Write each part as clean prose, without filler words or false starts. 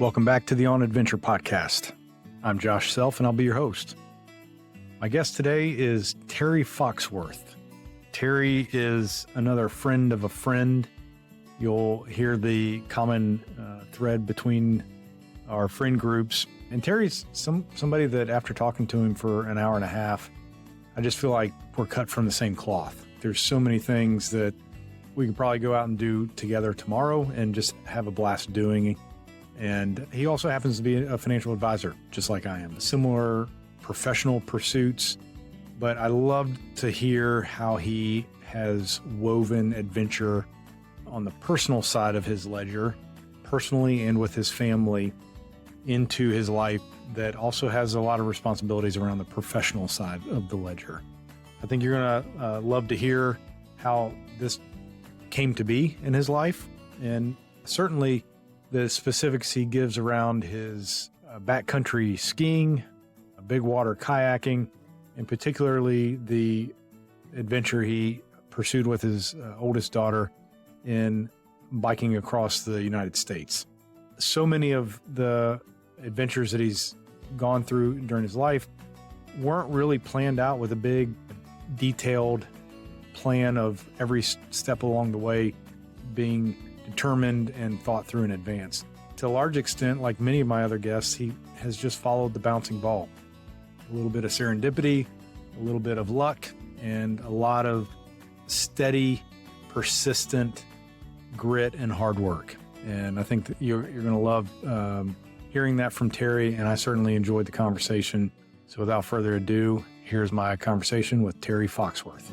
Welcome back to the On Adventure podcast. I'm Josh Self, and I'll be your host. My guest today is Terry Foxworth. Terry is another friend of a friend. You'll hear the common thread between our friend groups. And Terry's somebody that after talking to him for an hour and a half, I just feel like we're cut from the same cloth. There's so many things that we could probably go out and do together tomorrow and just have a blast doing. And he also happens to be a financial advisor, just like I am. Similar professional pursuits, but I love to hear how he has woven adventure on the personal side of his ledger, personally and with his family, into his life that also has a lot of responsibilities around the professional side of the ledger. I think you're going to love to hear how this came to be in his life, and certainly the specifics he gives around his backcountry skiing, big water kayaking, and particularly the adventure he pursued with his oldest daughter in biking across the United States. So many of the adventures that he's gone through during his life weren't really planned out with a big, detailed plan of every step along the way being determined and thought through in advance. To a large extent, like many of my other guests, he has just followed the bouncing ball. A little bit of serendipity, a little bit of luck, and a lot of steady, persistent grit and hard work. And I think that you're going to love hearing that from Terry, and I certainly enjoyed the conversation. So without further ado, here's my conversation with Terry Foxworth.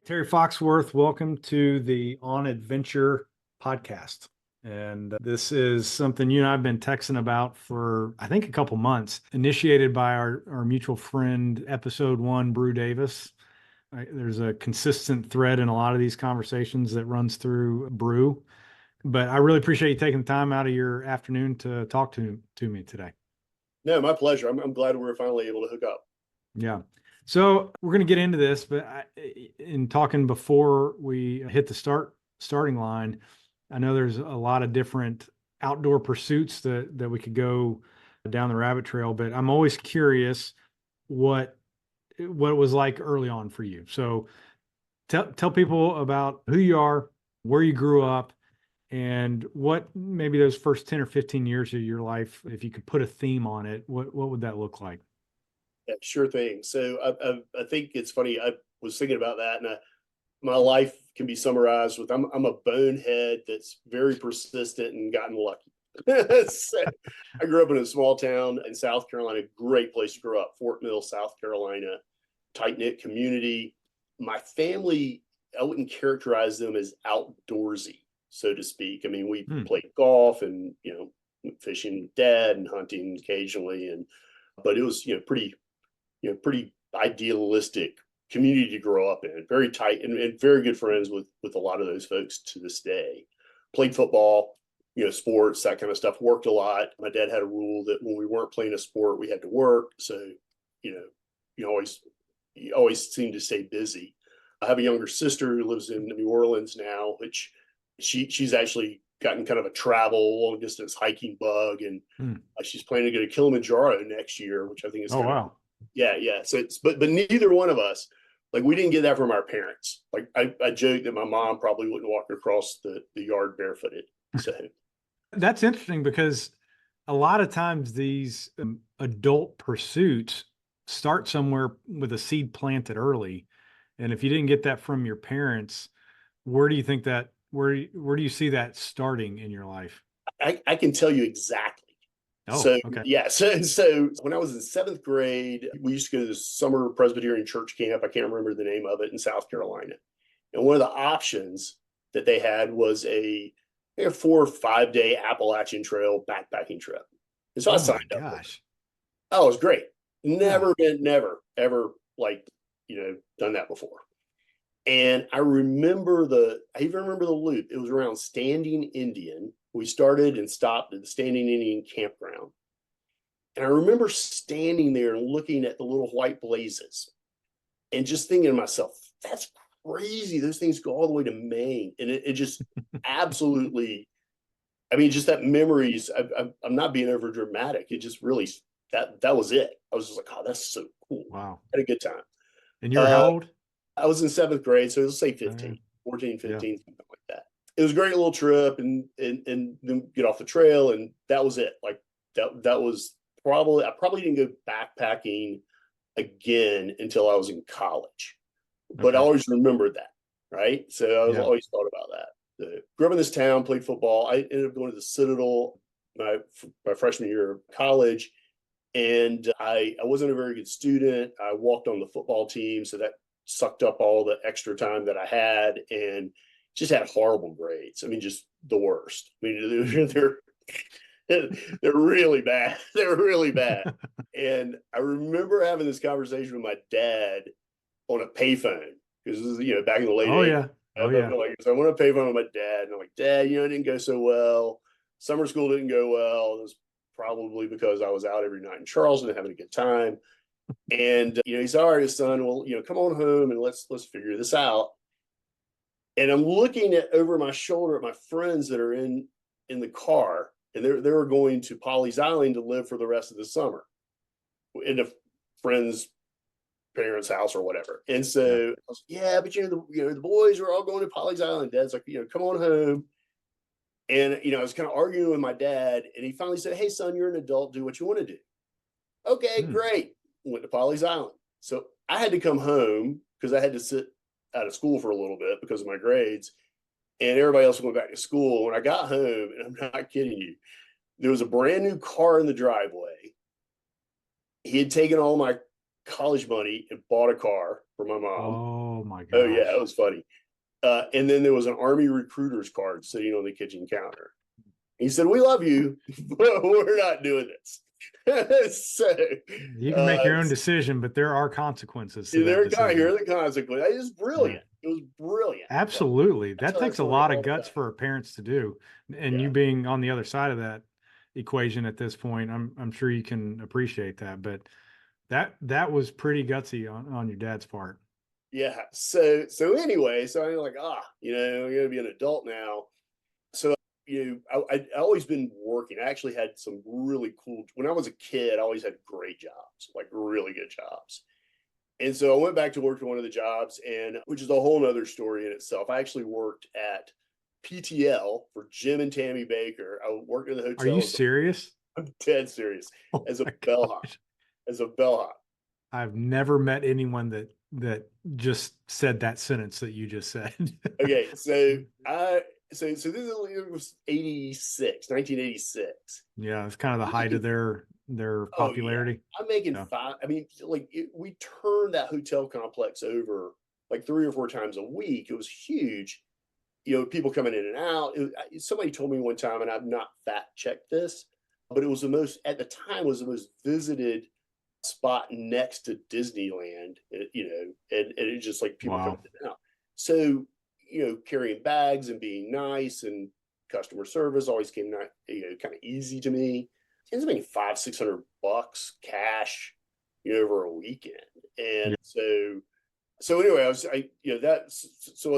Terry Foxworth, welcome to the On Adventure podcast. And this is something you and I have been texting about for, I think, a couple months, initiated by our mutual friend, episode 1, Brew Davis. There's a consistent thread in a lot of these conversations that runs through Brew. But I really appreciate you taking the time out of your afternoon to talk to me today. No, my pleasure. I'm glad we were finally able to hook up. Yeah. So we're going to get into this, but in talking before we hit the starting line, I know there's a lot of different outdoor pursuits that we could go down the rabbit trail, but I'm always curious what it was like early on for you. So tell people about who you are, where you grew up, and what maybe those first 10 or 15 years of your life, if you could put a theme on it, what would that look like? Yeah, sure thing. So I think it's funny. I was thinking about that, and my life can be summarized with I'm a bonehead that's very persistent and gotten lucky. So I grew up in a small town in South Carolina, great place to grow up, Fort Mill, South Carolina, tight-knit community. My family, I wouldn't characterize them as outdoorsy, so to speak. I mean, we played golf and, fishing with dad and hunting occasionally, but it was, pretty idealistic community to grow up in, very tight and very good friends with a lot of those folks to this day. Played football, sports, that kind of stuff, worked a lot. My dad had a rule that when we weren't playing a sport, we had to work. So, you always seemed to stay busy. I have a younger sister who lives in New Orleans now, which she's actually gotten kind of a travel long distance hiking bug. And she's planning to go to Kilimanjaro next year, which I think is Yeah. So but neither one of us, like, we didn't get that from our parents. Like, I joke that my mom probably wouldn't walk across the yard barefooted. So that's interesting, because a lot of times these adult pursuits start somewhere with a seed planted early. And if you didn't get that from your parents, where do you think that, where do you see that starting in your life? I can tell you exactly. Okay. Yeah. So when I was in 7th grade, we used to go to this summer Presbyterian church camp. I can't remember the name of it, in South Carolina. And one of the options that they had was a 4 or 5 day Appalachian Trail backpacking trip. And so I signed up. Gosh. Oh, it was great. Never ever done that before. And I even remember the loop. It was around Standing Indian. We started and stopped at the Standing Indian campground. And I remember standing there and looking at the little white blazes and just thinking to myself, that's crazy. Those things go all the way to Maine. And it just absolutely, I mean, just that memories, I'm not being over dramatic. It just really, that was it. I was just like, oh, that's so cool. Wow. Had a good time. And you were how old? I was in 7th grade. So let's say 15, 14, 15, something like that. It was a great little trip and then get off the trail. And that was it. Like that was I probably didn't go backpacking again until I was in college, but I always remembered that. Right. So I was always thought about that. Grew up in this town, played football. I ended up going to the Citadel my freshman year of college. And I wasn't a very good student. I walked on the football team, so that sucked up all the extra time that I had, and just had horrible grades. I mean, just the worst. I mean, they're really bad. They're really bad. And I remember having this conversation with my dad on a payphone because this is back in the late 80s. So I went on a payphone with my dad, and I'm like, Dad, it didn't go so well. Summer school didn't go well. It was probably because I was out every night in Charleston having a good time. And he said, all right, son, well, come on home and let's figure this out. And I'm looking over my shoulder at my friends that are in the car, and they were going to Pawleys Island to live for the rest of the summer in a friend's parents' house or whatever. And so I was but the boys were all going to Pawleys Island. Dad's like, come on home. And, I was kind of arguing with my dad, and he finally said, hey, son, you're an adult. Do what you want to do. Okay, great. Went to Pawleys Island. So I had to come home because I had to sit out of school for a little bit because of my grades. And everybody else went back to school. When I got home, and I'm not kidding you, there was a brand new car in the driveway. He had taken all my college money and bought a car for my mom. Oh, my God. Oh, yeah, it was funny. And then there was an Army recruiter's card sitting on the kitchen counter. He said, we love you, but we're not doing this. So you can make your own decision, but there are consequences. Here are the consequences. It was brilliant. It was brilliant. Absolutely. That takes a lot of guts for our parents to do. And you being on the other side of that equation at this point, I'm sure you can appreciate that. But that was pretty gutsy on your dad's part. Yeah. So anyway, so I'm like, you're going to be an adult now. So, I'd always been working. I actually had some really cool, when I was a kid, I always had great jobs, like really good jobs. And so I went back to work for one of the jobs, and which is a whole nother story in itself. I actually worked at PTL for Jim and Tammy Baker. I worked in the hotel. Are you serious? I'm dead serious. As a bellhop. I've never met anyone that just said that sentence that you just said. Okay, so this was 1986. Yeah, it's kind of the height of their popularity. I'm making five. I mean, we turned that hotel complex over like 3 or 4 times a week. It was huge. People coming in and out. Somebody told me one time, and I've not fact checked this, but it was at the time was the most visited spot next to Disneyland, and it's just like people coming in and out. So, carrying bags and being nice and customer service always came kind of easy to me. It was making $500-600 cash, over a weekend. And so anyway, I was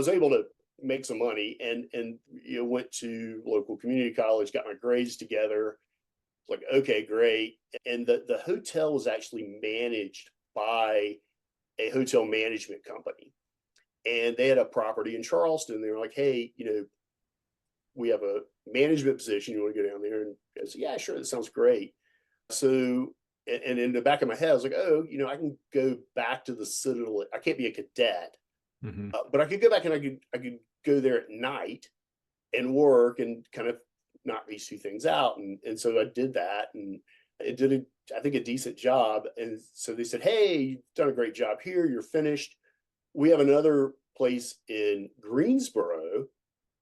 able to make some money and went to local community college, got my grades together. Like, okay, great. And the hotel was actually managed by a hotel management company. And they had a property in Charleston. They were like, hey, we have a management position. You want to go down there? And I said, yeah, sure. That sounds great. So, and in the back of my head, I was like, I can go back to the Citadel. I can't be a cadet, but I could go back and I could go there at night and work and kind of knock these 2 things out. And so I did that, and it did I think a decent job. And so they said, hey, you've done a great job here. You're finished. We have another place in Greensboro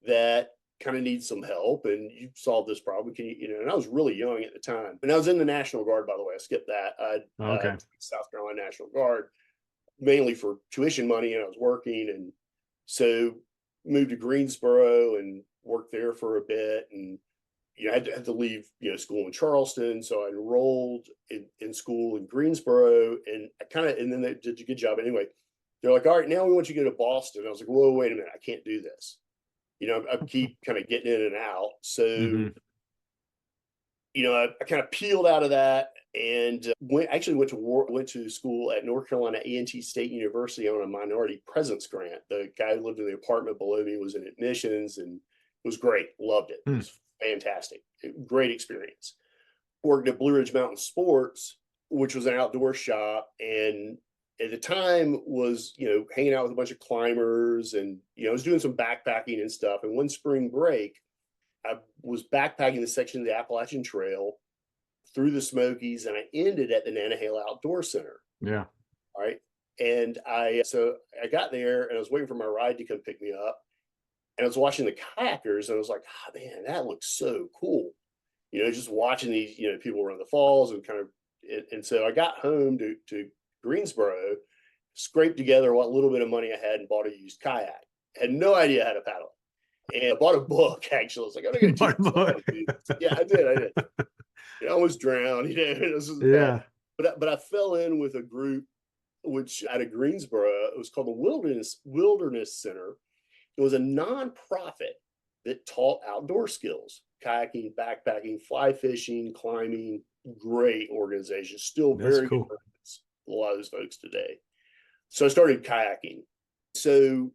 that kind of needs some help, and you solved this problem. Can you, and I was really young at the time, and I was in the National Guard, by the way. I skipped that. South Carolina National Guard, mainly for tuition money, and I was working, and so moved to Greensboro and worked there for a bit, and I had to leave school in Charleston, so I enrolled in school in Greensboro, and and then they did a good job anyway. they're like, all right, now we want you to go to Boston. I was like, whoa, wait a minute. I can't do this. I keep kind of getting in and out. So, Mm-hmm. I kind of peeled out of that and went to school at North Carolina A&T State University on a minority presence grant. The guy who lived in the apartment below me was in admissions, and it was great. Loved it. It was fantastic. Great experience. Worked at Blue Ridge Mountain Sports, which was an outdoor shop, and at the time was hanging out with a bunch of climbers, and I was doing some backpacking and stuff. And one spring break, I was backpacking the section of the Appalachian Trail through the Smokies, and I ended at the Nantahala Outdoor Center. Yeah. All right. And I got there, and I was waiting for my ride to come pick me up, and I was watching the kayakers, and I was like, oh, man, that looks so cool. Just watching these, people run the falls and kind of, and so I got home to Greensboro, scraped together what little bit of money I had and bought a used kayak. Had no idea how to paddle. And I bought a book, actually. I was like, I'm going to teach. Yeah, I did. I almost drowned. Yeah. But I fell in with a group, which out of Greensboro, it was called the Wilderness Center. It was a nonprofit that taught outdoor skills, kayaking, backpacking, fly fishing, climbing. Great organization. Still very cool. Good. A lot of those folks today. So I started kayaking. So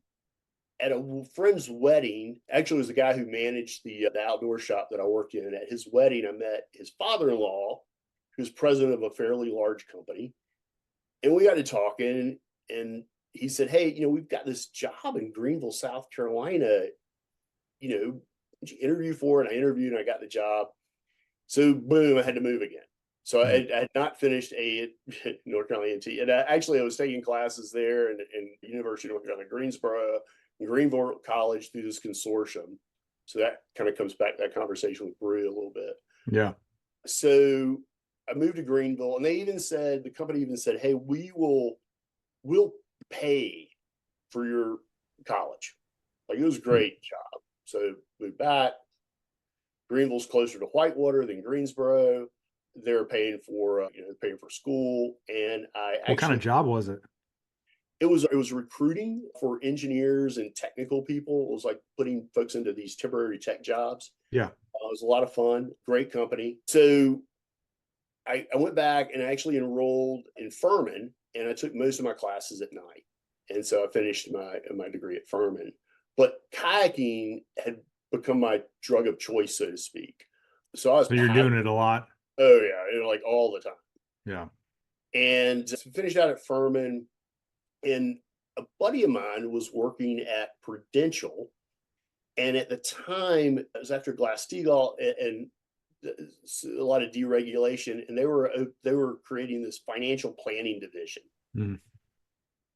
at a friend's wedding, actually it was the guy who managed the outdoor shop that I worked in. At his wedding, I met his father-in-law, who's president of a fairly large company. And we got to talking, and he said, hey, we've got this job in Greenville, South Carolina. Would you interview for it? And I interviewed and I got the job. So boom, I had to move again. So I had not finished North Carolina A&T. And I was taking classes there in University of North Carolina, Greensboro, and Greenville College through this consortium. So that kind of comes back to that conversation with Brew a little bit. Yeah. So I moved to Greenville, and the company even said, hey, we'll pay for your college. Like, it was a great job. So moved back. Greenville's closer to Whitewater than Greensboro. They're paying for school, and What kind of job was it? It was recruiting for engineers and technical people. It was like putting folks into these temporary tech jobs. Yeah, it was a lot of fun. Great company. So I went back and I actually enrolled in Furman, and I took most of my classes at night, and so I finished my degree at Furman. But kayaking had become my drug of choice, so to speak. So you're doing it a lot. Oh yeah, like all the time. Yeah. And finished out at Furman, and a buddy of mine was working at Prudential, and at the time it was after Glass-Steagall and a lot of deregulation, and they were creating this financial planning division. Mm.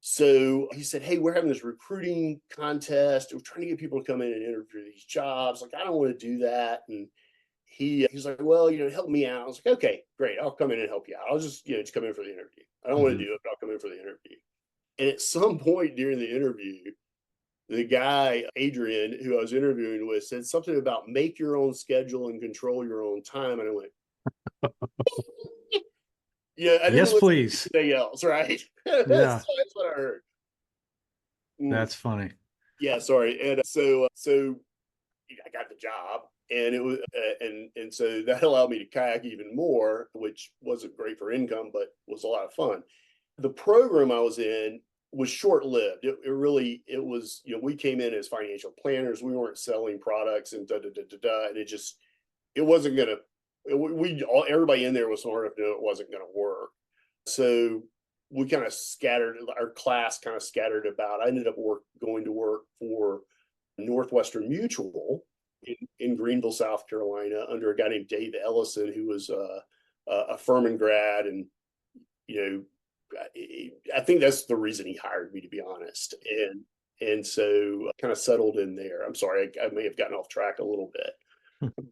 So he said, hey, we're having this recruiting contest. We're trying to get people to come in and interview these jobs. Like, I don't want to do that. And he's like, well, help me out. I was like, okay, great. I'll come in and help you out. I'll just come in for the interview. I don't want to do it, but I'll come in for the interview. And at some point during the interview, the guy, Adrian, who I was interviewing with, said something about make your own schedule and control your own time. And I went, yeah, I didn't yes, please. Anything else, right? Yeah. That's what I heard. That's funny. Yeah, sorry. And so I got the job, and it was and so that allowed me to kayak even more, which wasn't great for income, but was a lot of fun. The program I was in was short-lived. It was, we came in as financial planners. We weren't selling products and and it wasn't gonna. Everybody in there was smart enough to know it wasn't going to work. So we kind of scattered. Our class kind of scattered about. I ended up going to work for Northwestern Mutual in Greenville, South Carolina, under a guy named Dave Ellison, who was a Furman grad, and I think that's the reason he hired me, to be honest. And so I kind of settled in there. I'm sorry, I may have gotten off track a little bit.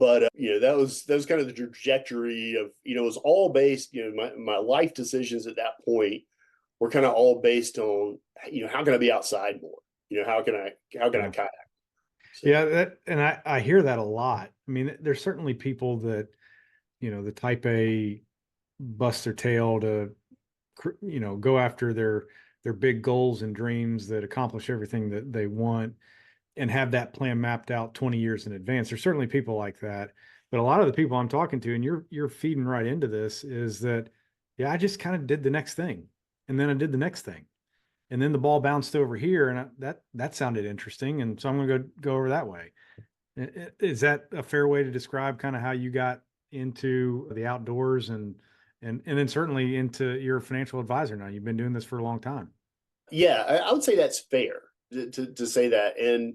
But that was kind of the trajectory of, it was all based, my life decisions at that point were kind of all based on, how can I be outside more? How can I kayak? So. Yeah, and I hear that a lot. I mean, there's certainly people that, the type A bust their tail to, go after their their big goals and dreams that accomplish everything that they want and have that plan mapped out 20 years in advance. There's certainly people like that, but a lot of the people I'm talking to, and you're feeding right into this, is that, yeah, I just kind of did the next thing, and then I did the next thing, and then the ball bounced over here, and that sounded interesting, and so I'm going to go over that way. Is that a fair way to describe kind of how you got into the outdoors and then certainly into your financial advisor now? You've been doing this for a long time. Yeah, I would say that's fair to say that. And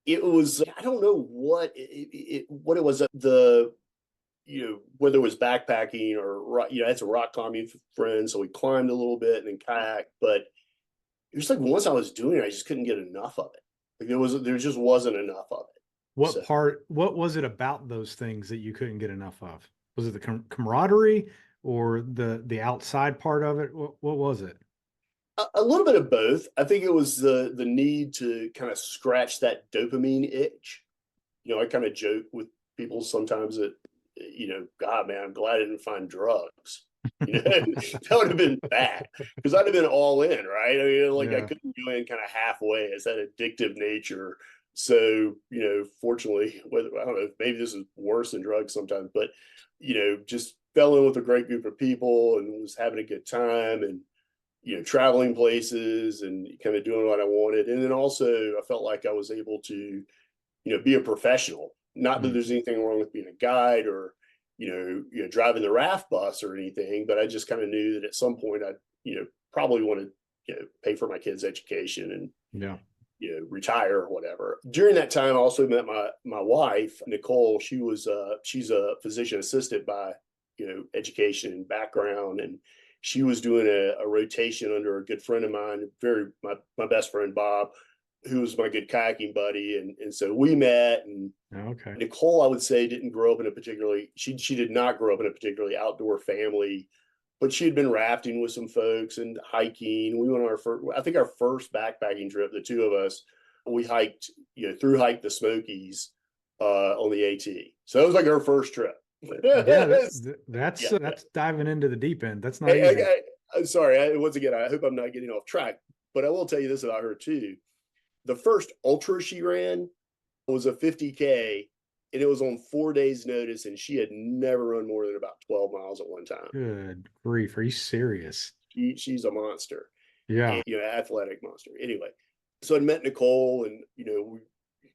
it was, I don't know what it was, whether it was backpacking or, I had some rock climbing friends. So we climbed a little bit and then kayak, but it was like once I was doing it, I just couldn't get enough of it. Like there just wasn't enough of it. What was it about those things that you couldn't get enough of? Was it the camaraderie or the outside part of it? What was it? A little bit of both. I think it was the need to kind of scratch that dopamine itch. I kind of joke with people sometimes that, God, man, I'm glad I didn't find drugs. That would have been bad because I'd have been all in, right? I mean, like I couldn't go in kind of halfway. It's that addictive nature. So, fortunately, I don't know, maybe this is worse than drugs sometimes, but, just fell in with a great group of people and was having a good time and, traveling places and kind of doing what I wanted. And then also I felt like I was able to, be a professional. Not that there's anything wrong with being a guide or, driving the raft bus or anything, but I just kind of knew that at some point I'd, probably want to, pay for my kids' education and, retire or whatever. During that time, I also met my wife, Nicole. She's a physician assistant by, education and background. And she was doing a rotation under a good friend of mine, my best friend, Bob, who was my good kayaking buddy. And so we met, and okay. Nicole, I would say, didn't grow up in she did not grow up in a particularly outdoor family, but she had been rafting with some folks and hiking. We went on our first backpacking trip, the two of us, we hiked, through hiked the Smokies on the AT. So that was like our first trip. That's diving into the deep end. That's not easy. I'm sorry. Once again, I hope I'm not getting off track, but I will tell you this about her too. The first ultra she ran was a 50K, and it was on 4 days notice, and she had never run more than about 12 miles at one time. Good grief. Are you serious? She's a monster. Yeah. And, athletic monster. Anyway, so I met Nicole, and, we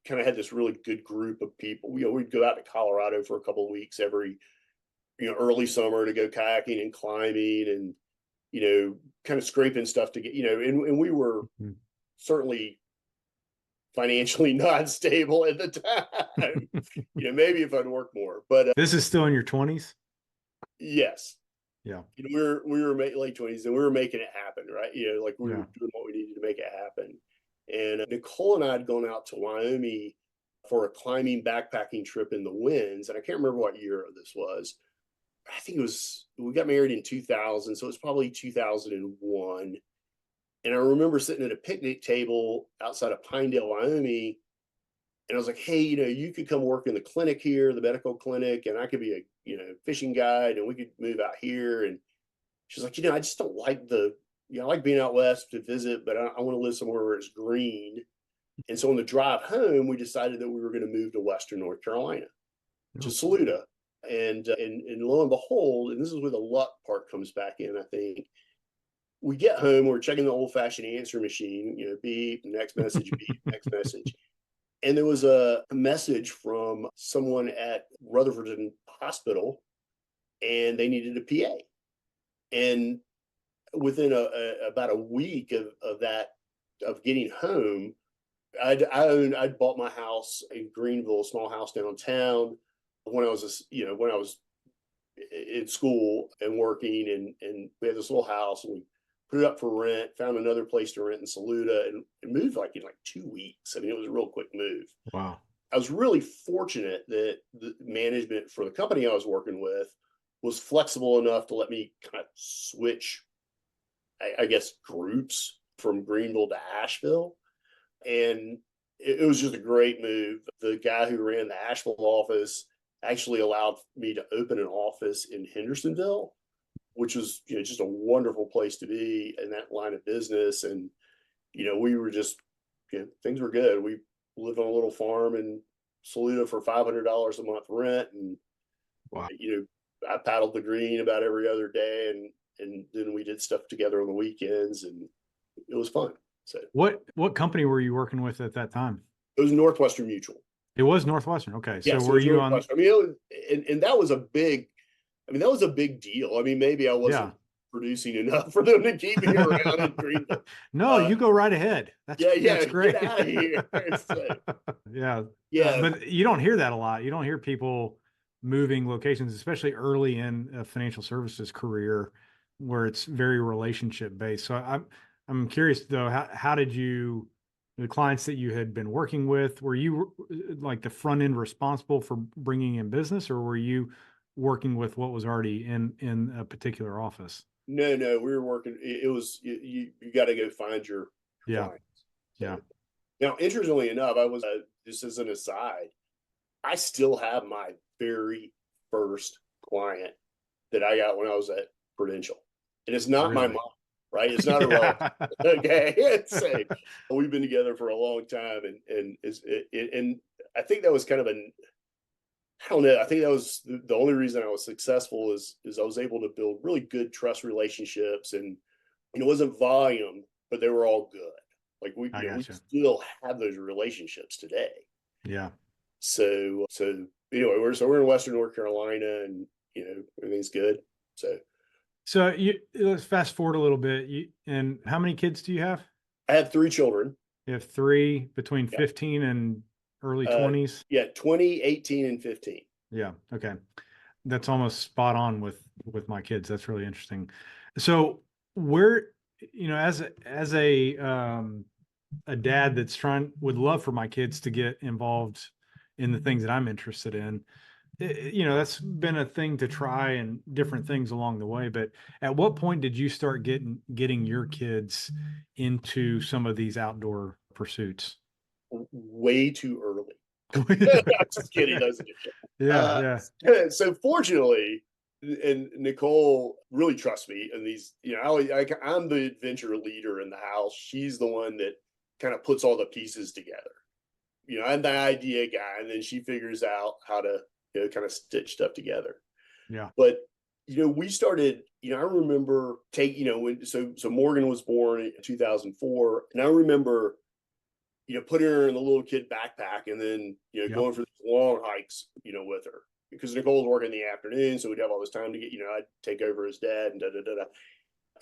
kind of had this really good group of people. We'd go out to Colorado for a couple of weeks every, early summer to go kayaking and climbing and, kind of scraping stuff to get, and we were certainly financially not stable at the time. Maybe if I'd worked more, but this is still in your 20s. Yes. Yeah. We were late 20s, and we were making it happen, right? Like we were doing what we needed to make it happen. And Nicole and I had gone out to Wyoming for a climbing backpacking trip in the winds. And I can't remember what year this was. I think we got married in 2000. So it's probably 2001. And I remember sitting at a picnic table outside of Pinedale, Wyoming. And I was like, hey, you could come work in the clinic here, the medical clinic, and I could be a, fishing guide, and we could move out here. And she's like, I just don't like I like being out west to visit, but I want to live somewhere where it's green. And so on the drive home, we decided that we were going to move to Western North Carolina, to Saluda. And lo and behold, and this is where the luck part comes back in, I think. We get home, we're checking the old-fashioned answer machine, beep, next message, beep, next message. And there was a message from someone at Rutherford Hospital, and they needed a PA. And within about a week of getting home, I'd bought my house in Greenville, a small house downtown, when I was in school and working, and we had this little house, and we put it up for rent, found another place to rent in Saluda, and moved in 2 weeks. I mean, it was a real quick move. Wow. I was really fortunate that the management for the company I was working with was flexible enough to let me kind of switch, I guess, groups from Greenville to Asheville. And it was just a great move. The guy who ran the Asheville office actually allowed me to open an office in Hendersonville, which was, just a wonderful place to be in that line of business. And, we were just, things were good. We lived on a little farm in Saluda for $500 a month rent. And, Wow. I paddled the green about every other day, and then we did stuff together on the weekends, and it was fun. So What company were you working with at that time? it was Northwestern Mutual. It was Northwestern. Okay. Yeah, So were you on? I mean, it was, and that was a big, that was a big deal. I mean, maybe I wasn't producing enough for them to keep me around in Greenville. No, you go right ahead. That's great. Get out of here. Yeah. But you don't hear that a lot. You don't hear people moving locations, especially early in a financial services career where it's very relationship based. So I'm curious though, how did you, the clients that you had been working with, were you like the front end responsible for bringing in business, or were you working with what was already in a particular office? No, we were working. It was, you got to go find your clients. Yeah. Now, interestingly enough, I was, just as an aside, I still have my very first client that I got when I was at Prudential. And it's not my mom, right? It's not a relative. Okay. We've been together for a long time. And I think that was kind of I don't know. I think that was the only reason I was successful is I was able to build really good trust relationships, and it wasn't volume, but they were all good. Like we still have those relationships today. Yeah. So anyway, we're in Western North Carolina, and everything's good. So let's fast forward a little bit. And how many kids do you have? I have 3 children. You have 3 between 15 and early 20s? 20, 18, and 15. Yeah. Okay. That's almost spot on with my kids. That's really interesting. So where, as a dad that's would love for my kids to get involved in the things that I'm interested in, that's been a thing to try and different things along the way. But at what point did you start getting your kids into some of these outdoor pursuits? Way too early. I'm just kidding. Yeah. So fortunately, and Nicole really trusts me in these, I'm the adventure leader in the house. She's the one that kind of puts all the pieces together. I'm the idea guy, and then she figures out how to, kind of stitch stuff together. Yeah. But, we started, I remember when, so Morgan was born in 2004. And I remember, putting her in the little kid backpack, and then, going for these long hikes, with her, because Nicole was working in the afternoon. So we'd have all this time to get, I'd take over as dad and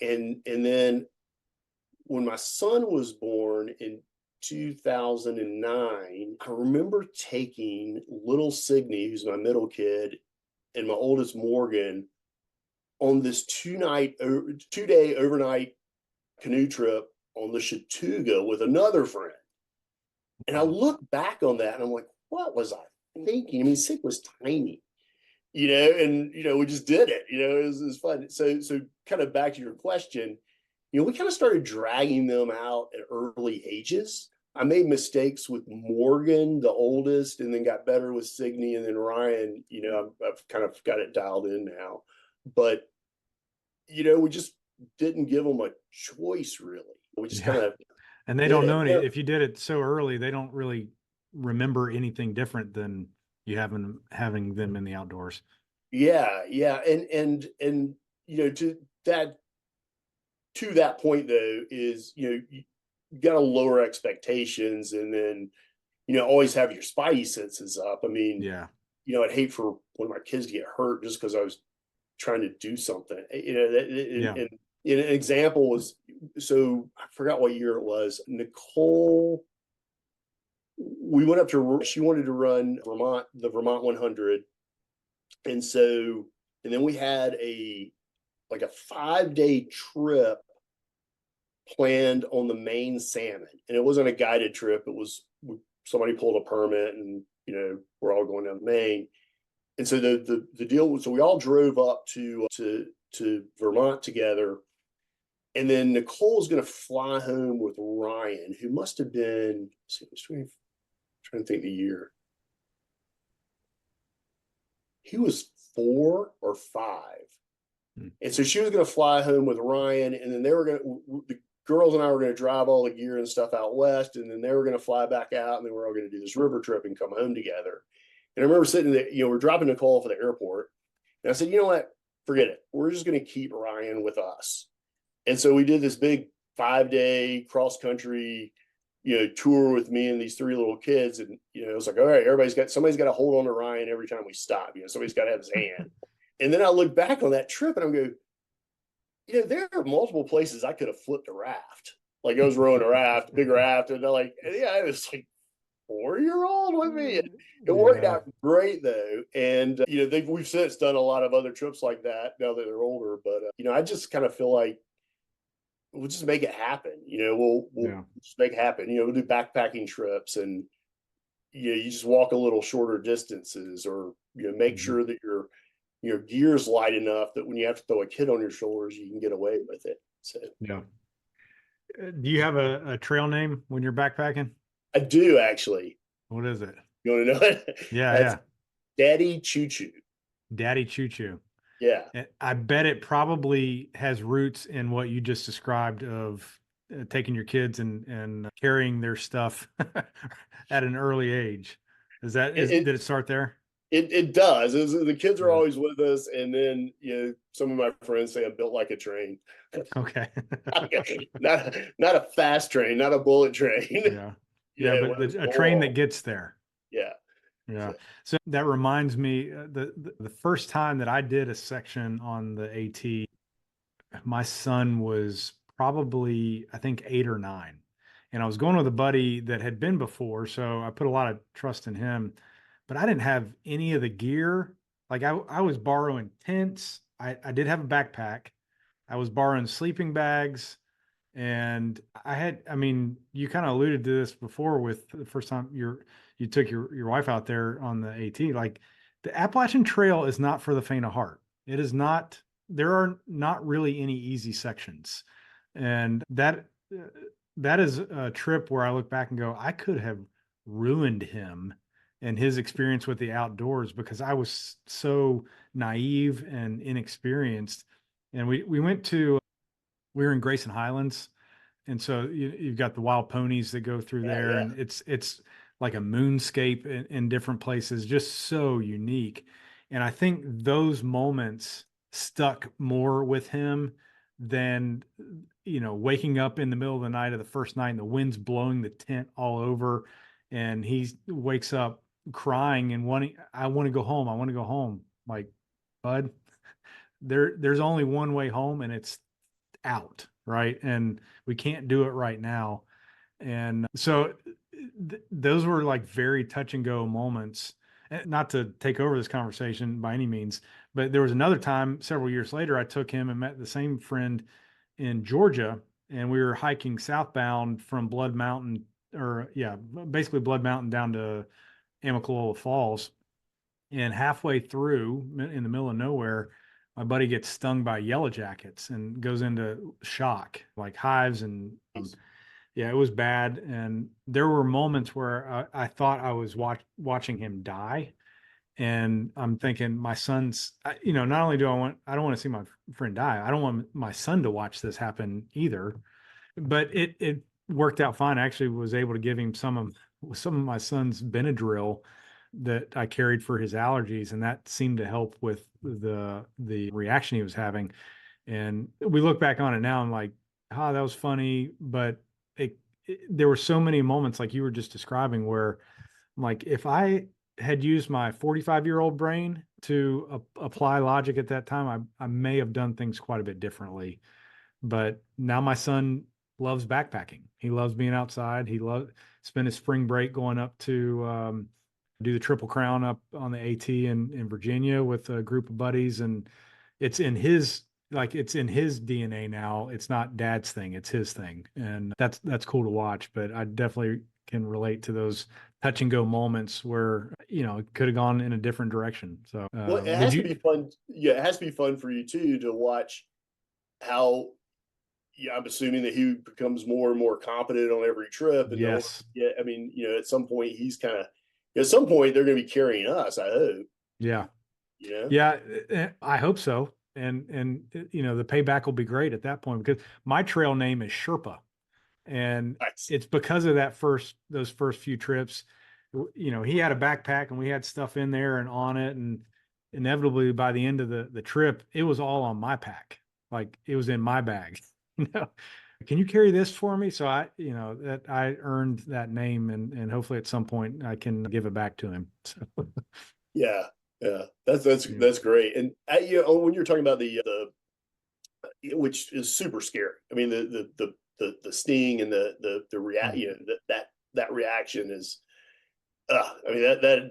And then when my son was born in 2009, I remember taking little Signe, who's my middle kid, and my oldest Morgan on this 2-day overnight canoe trip on the Chattooga with another friend. And I look back on that and I'm like, what was I thinking? I mean, Sig was tiny, and, we just did it, it was fun. So kind of back to your question, we kind of started dragging them out at early ages. I made mistakes with Morgan, the oldest, and then got better with Signe, and then Ryan, I've kind of got it dialed in now. But, we just didn't give them a choice, really. We just kind of. And they don't know if you did it so early, they don't really remember anything different than you having them in the outdoors. Yeah. And to that point though is, you got to lower expectations, and then, always have your spidey senses up. I mean, I'd hate for one of my kids to get hurt just because I was trying to do something, and an example was, so I forgot what year it was. Nicole, we went up to, she wanted to run the Vermont 100. And then we had a 5-day trip planned on the Maine salmon. And it wasn't a guided trip. It was, somebody pulled a permit, and, we're all going down to Maine. And so the deal was, so we all drove up to Vermont together. And then Nicole's going to fly home with Ryan, who must have been, trying to think the year. He was 4 or 5. Hmm. And so she was going to fly home with Ryan, and then the girls and I were going to drive all the gear and stuff out west, and then they were going to fly back out, and then we were all going to do this river trip and come home together. And I remember sitting there, we're dropping Nicole off at the airport, and I said, you know what, forget it. We're just going to keep Ryan with us. And so we did this big 5-day cross country, tour with me and these 3 little kids. And, it was like, all right, somebody's got to hold on to Ryan every time we stop. Somebody's got to have his hand. And then I look back on that trip and I'm going, there are multiple places I could have flipped a raft. Like I was rowing a raft, big raft. And it was like 4-year-old with me. And it worked out great though. And, we've since done a lot of other trips like that now that they're older. But, I just kind of feel like, we'll just make it happen. We'll just make it happen. We'll do backpacking trips, and you just walk a little shorter distances, or make sure that your gear's light enough that when you have to throw a kid on your shoulders, you can get away with it. So yeah. Do you have a trail name when you're backpacking? I do actually. What is it? You want to know it? Yeah. Daddy Choo Choo. Daddy Choo Choo. Yeah. I bet it probably has roots in what you just described of taking your kids and carrying their stuff at an early age. Did it start there? It does. The kids are always with us, and then some of my friends say I'm built like a train. Okay. not a fast train, not a bullet train. But a train that gets there. Yeah. So that reminds me, the first time that I did a section on the AT, my son was probably, I think, 8 or 9. And I was going with a buddy that had been before, so I put a lot of trust in him. But I didn't have any of the gear. Like I was borrowing tents. I did have a backpack. I was borrowing sleeping bags. And you kind of alluded to this before with the first time you took your wife out there on the AT. Like, the Appalachian Trail is not for the faint of heart. It is not. There are not really any easy sections, and that is a trip where I look back and go, I could have ruined him and his experience with the outdoors because I was so naive and inexperienced. And we were in Grayson Highlands. And so you've got the wild ponies that go through there, and it's like a moonscape in different places, just so unique. And I think those moments stuck more with him than, waking up in the middle of the night of the first night and the wind's blowing the tent all over. And he wakes up crying and I want to go home. I want to go home. Like, bud, there's only one way home, and it's out, right? And we can't do it right now. And so those were like very touch and go moments. Not to take over this conversation by any means, but there was another time several years later, I took him and met the same friend in Georgia, and we were hiking southbound from basically Blood Mountain down to Amicalola Falls. And halfway through, in the middle of nowhere, my buddy gets stung by yellow jackets and goes into shock, like hives. And it was bad. And there were moments where I thought I was watching him die. And I'm thinking, my son's, not only I don't want to see my friend die. I don't want my son to watch this happen either. But it worked out fine. I actually was able to give him some of my son's Benadryl that I carried for his allergies, and that seemed to help with the reaction he was having. And we look back on it now and like, that was funny, but there were so many moments like you were just describing where, like, if I had used my 45-year-old brain to apply logic at that time, I may have done things quite a bit differently. But now my son loves backpacking. He loves being outside. He spent his spring break going up to do the Triple Crown up on the AT in Virginia with a group of buddies. And it's in his DNA now. It's not dad's thing, it's his thing. And that's cool to watch. But I definitely can relate to those touch and go moments where, it could have gone in a different direction. So, it has to be fun. Yeah. It has to be fun for you too, to watch how, I'm assuming that he becomes more and more competent on every trip. And yes. At some point at some point they're going to be carrying us, I hope. Yeah. Yeah. I hope so. and you know, the payback will be great at that point, because my trail name is Sherpa. And Nice. it's because of those first few trips. You know, he had a backpack and we had stuff in there and on it. And inevitably by the end of the trip, it was all on my pack. Like it was in my bag. You know, can you carry this for me? So you know, that I earned that name, and hopefully at some point I can give it back to him. So, Yeah. Yeah. That's yeah. that's great. And you know, when you're talking about the which is super scary. I mean, the sting and the react, you know, that reaction is, I mean,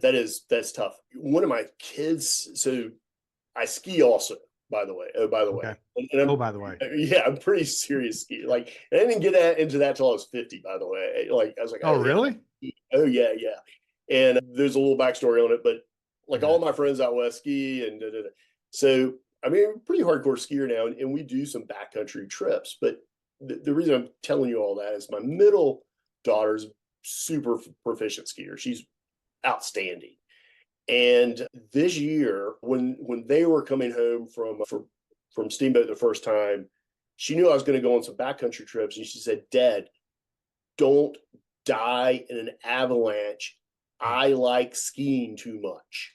that's tough. One of my kids, so I ski also, by the way. Oh, by the way, Okay. and Oh, by the way. yeah, I'm pretty serious skier. Like, and I didn't get into that till I was 50. By the way, like I was like, Oh, oh yeah, really? oh yeah, yeah. And there's a little backstory on it, but like Yeah. all my friends out west ski and so I mean, I'm a pretty hardcore skier now, and we do some backcountry trips. But the reason I'm telling you all that is my middle daughter's super proficient skier. She's outstanding. And this year, when they were coming home from Steamboat the first time, she knew I was going to go on some backcountry trips, and she said, "Dad, don't die in an avalanche. I like skiing too much."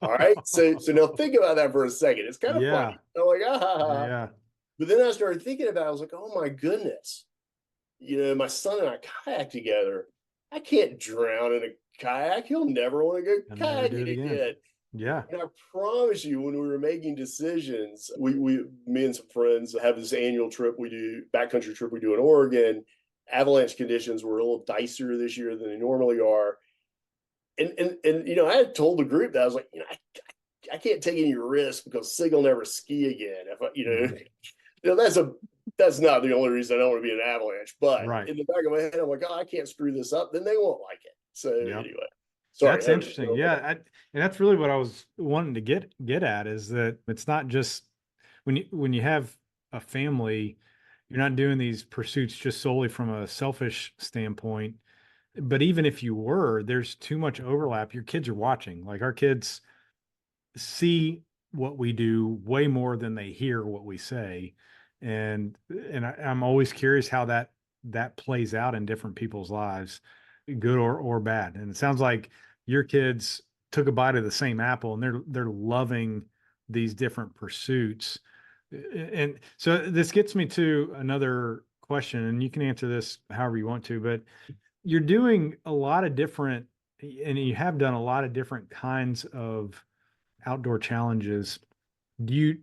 All right. So now think about that for a second. It's kind of Yeah. funny. I'm like, ah, ha, ha. Yeah. But then I started thinking about it. I was like, oh my goodness. You know, my son and I kayak together. I can't drown in a kayak. He'll never want to go And never do kayaking it again. again. Yeah. And I promise you, when we were making decisions, me and some friends have this annual trip we do, backcountry trip we do in Oregon. Avalanche conditions were a little dicier this year than they normally are. And you know, I had told the group that I was like, you know, I can't take any risk because Sig will never ski again. If I, you know, that's not the only reason I don't want to be an avalanche. But Right. in the back of my head, I'm like, oh, I can't screw this up. Then they won't like it. So Yep. anyway, sorry. That's interesting. Yeah. And that's really what I was wanting to get at, is that it's not just when you have a family, you're not doing these pursuits just solely from a selfish standpoint. But even if you were, there's too much overlap. Your kids are watching. Like our kids see what we do way more than they hear what we say. And I'm always curious how that plays out in different people's lives, good or bad. And it sounds like your kids took a bite of the same apple, and they're loving these different pursuits. And so this gets me to another question, and you can answer this however you want to, but you're doing a lot of different, and you have done a lot of different kinds of outdoor challenges. Do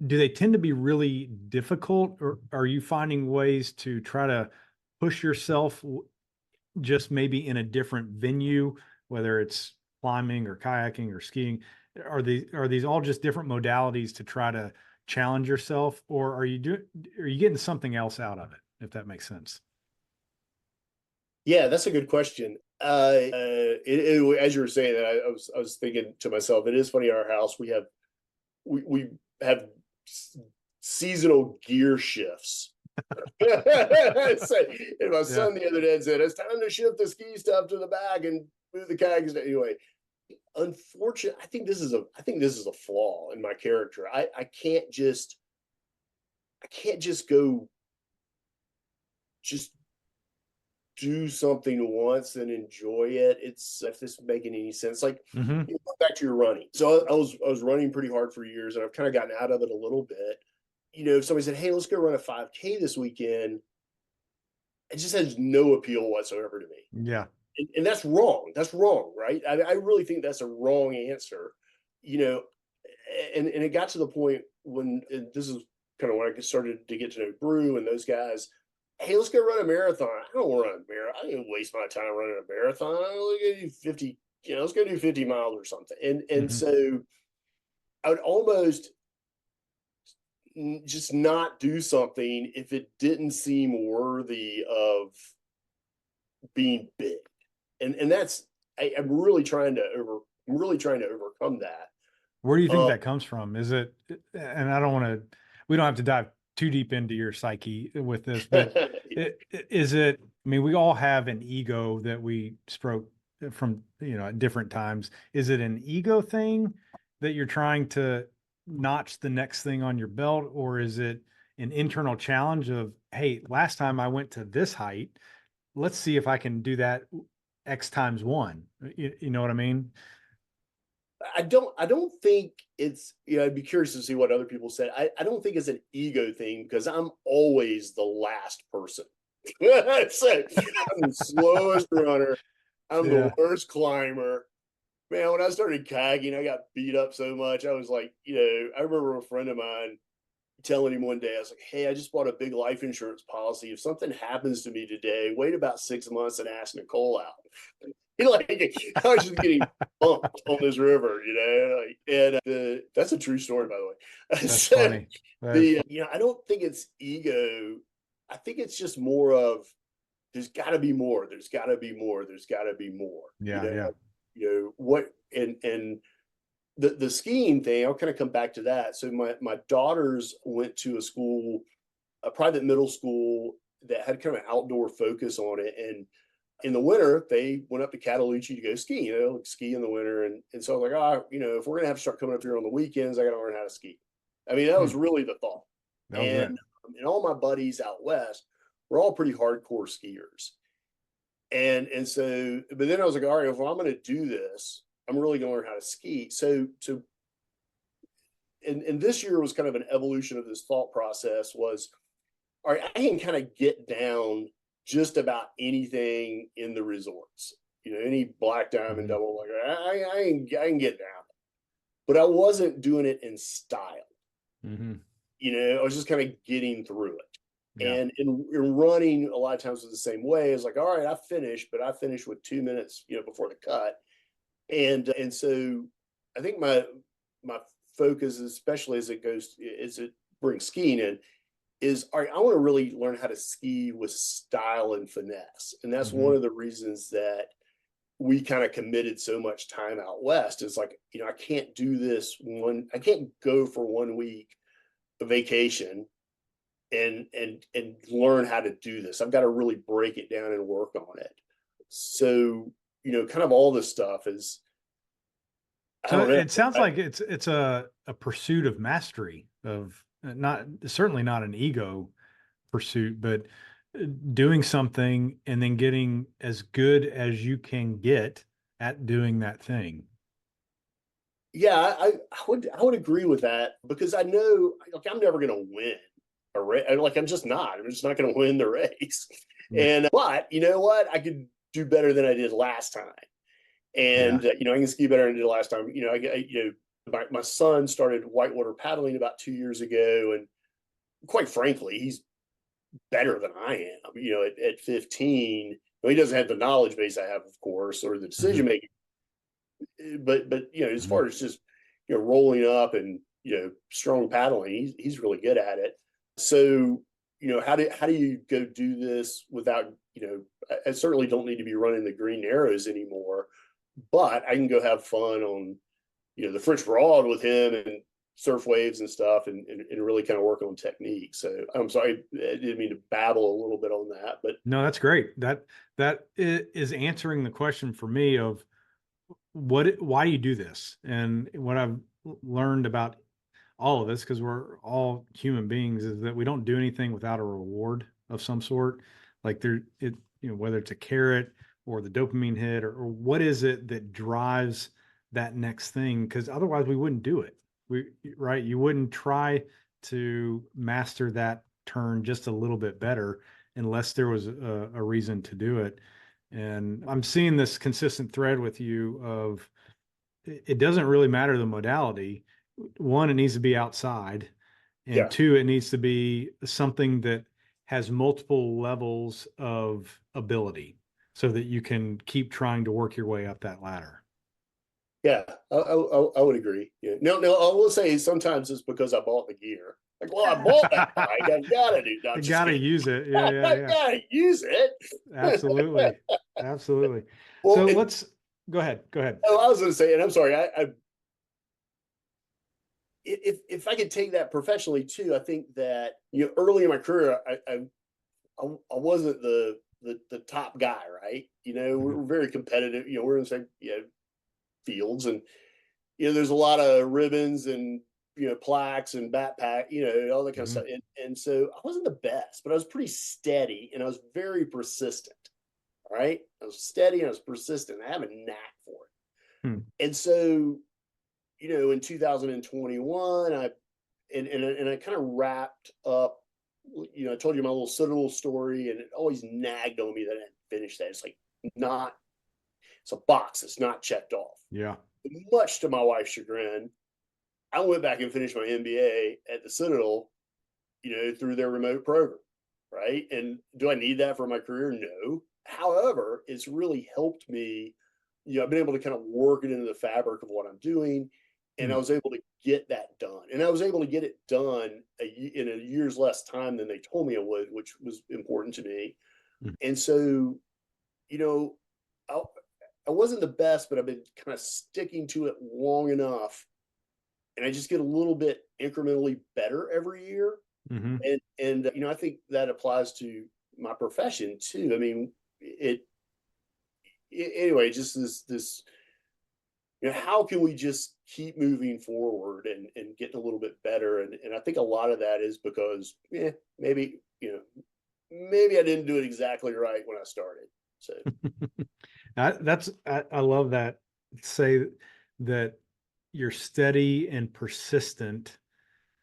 they tend to be really difficult, or are you finding ways to try to push yourself just maybe in a different venue, whether it's climbing or kayaking or skiing? Are these all just different modalities to try to challenge yourself, or are you getting something else out of it, if that makes sense? Yeah, that's a good question. As you were saying that, I was thinking to myself, it is funny. At our house, we have seasonal gear shifts. And my son the other day said, "It's time to shift the ski stuff to the back and move the kayaks." Anyway, unfortunately, I think this is a flaw in my character. I can't just go just do something once and enjoy it. It's, if this is making any sense, like back to your running. So I was running pretty hard for years, and I've kind of gotten out of it a little bit. You know, if somebody said, "Hey, let's go run a 5K this weekend," it just has no appeal whatsoever to me. Yeah. And that's wrong. That's wrong, right? I really think that's a wrong answer. You know, and it got to the point when, and this is kind of when I started to get to know Brew and those guys. Hey, let's go run a marathon. I don't want to run a marathon. I didn't waste my time running a marathon. Let's go do 50, you know, let's go do 50 miles or something. And so I would almost just not do something if it didn't seem worthy of being big. And that's, I'm really trying to overcome that. Where do you think that comes from? Is it, and I don't want to, we don't have to dive too deep into your psyche with this, but is it, I mean, we all have an ego that we stroke from, you know, at different times. Is it an ego thing that you're trying to notch the next thing on your belt, or is it an internal challenge of, hey, last time I went to this height, let's see if I can do that X times one. You know what I mean? I don't think it's, I'd be curious to see what other people said. I don't think it's an ego thing because I'm always the last person. So I'm the slowest runner. I'm the worst climber. Man, when I started kayaking, I got beat up so much. I was like, I remember a friend of mine telling him one day, I was like, hey, I just bought a big life insurance policy. If something happens to me today, wait about 6 months and ask Nicole out. Like, I was just getting bumped on this river, and that's a true story, by the way. That's funny. I don't think it's ego. I think it's just more of, there's got to be more. There's got to be more. There's got to be more. Yeah. What and the skiing thing, I'll kind of come back to that. So my daughters went to a private middle school that had kind of an outdoor focus on it. And in the winter, they went up to Cataloochee to go ski, ski in the winter. And so I was like, if we're going to have to start coming up here on the weekends, I got to learn how to ski. I mean, that was really the thought. And all my buddies out west were all pretty hardcore skiers. And so, but then I was like, all right, if I'm going to do this, I'm really going to learn how to ski. And this year was kind of an evolution of this thought process was, all right, I can kind of get down just about anything in the resorts, any black diamond double, like I can get down, but I wasn't doing it in style. I was just kind of getting through it. Yeah. And in running, a lot of times it's the same way. It's like, all right, I finished, but I finished with 2 minutes, before the cut. And so I think my focus, especially as it brings skiing in, is, all right, I want to really learn how to ski with style and finesse. And that's one of the reasons that we kind of committed so much time out west. Is like, I can't do this I can't go for 1 week of vacation and learn how to do this. I've got to really break it down and work on it. So, kind of all this stuff is. So it sounds like it's a pursuit of mastery, of certainly not an ego pursuit, but doing something and then getting as good as you can get at doing that thing. Yeah, I would agree with that, because I know, like, I'm never going to win a race. I'm just not going to win the race. But you know what? I could do better than I did last time. And, I can ski better than I did last time. My son started whitewater paddling about 2 years ago. And quite frankly, he's better than I am, at 15. He doesn't have the knowledge base I have, of course, or the decision making. But as far as just, rolling up and, strong paddling, he's really good at it. So, how do you go do this without, I certainly don't need to be running the green arrows anymore, but I can go have fun on, the French Broad with him and surf waves and stuff, and really kind of work on technique. So I'm sorry, I didn't mean to babble a little bit on that, but no, that's great. That is answering the question for me of why do you do this? And what I've learned about all of this, because we're all human beings, is that we don't do anything without a reward of some sort. Like whether it's a carrot or the dopamine hit, or what is it that drives that next thing? Because otherwise we wouldn't do it. Right? You wouldn't try to master that turn just a little bit better unless there was a reason to do it. And I'm seeing this consistent thread with you of, it doesn't really matter the modality. One, it needs to be outside, and two, it needs to be something that has multiple levels of ability so that you can keep trying to work your way up that ladder. Yeah, I would agree. Yeah. No, I will say sometimes it's because I bought the gear. Like, well, I bought that bike. I gotta do. You gotta use it. Yeah. I gotta use it. Absolutely. Well, so let's go ahead. Oh, I was going to say, and I'm sorry, if I could take that professionally too, I think that early in my career, I wasn't the top guy, right? We're very competitive. We're in the same fields, and there's a lot of ribbons and plaques and backpack, all that kind of stuff. And so I wasn't the best, but I was pretty steady and I was very persistent. All right. I was steady and I was persistent. I have a knack for it. And so, in 2021, I kind of wrapped up, I told you my little Citadel story, and it always nagged on me that I didn't finish that. It's like it's a box that's not checked off. Yeah. Much to my wife's chagrin, I went back and finished my MBA at the Citadel, through their remote program. Right. And do I need that for my career? No. However, it's really helped me. I've been able to kind of work it into the fabric of what I'm doing. And I was able to get that done. And I was able to get it done in a year's less time than they told me I would, which was important to me. And so, I wasn't the best, but I've been kind of sticking to it long enough. And I just get a little bit incrementally better every year. And I think that applies to my profession too. I mean, anyway, just this, how can we just keep moving forward and getting a little bit better? And I think a lot of that is because maybe I didn't do it exactly right when I started. So I love that. Say that you're steady and persistent,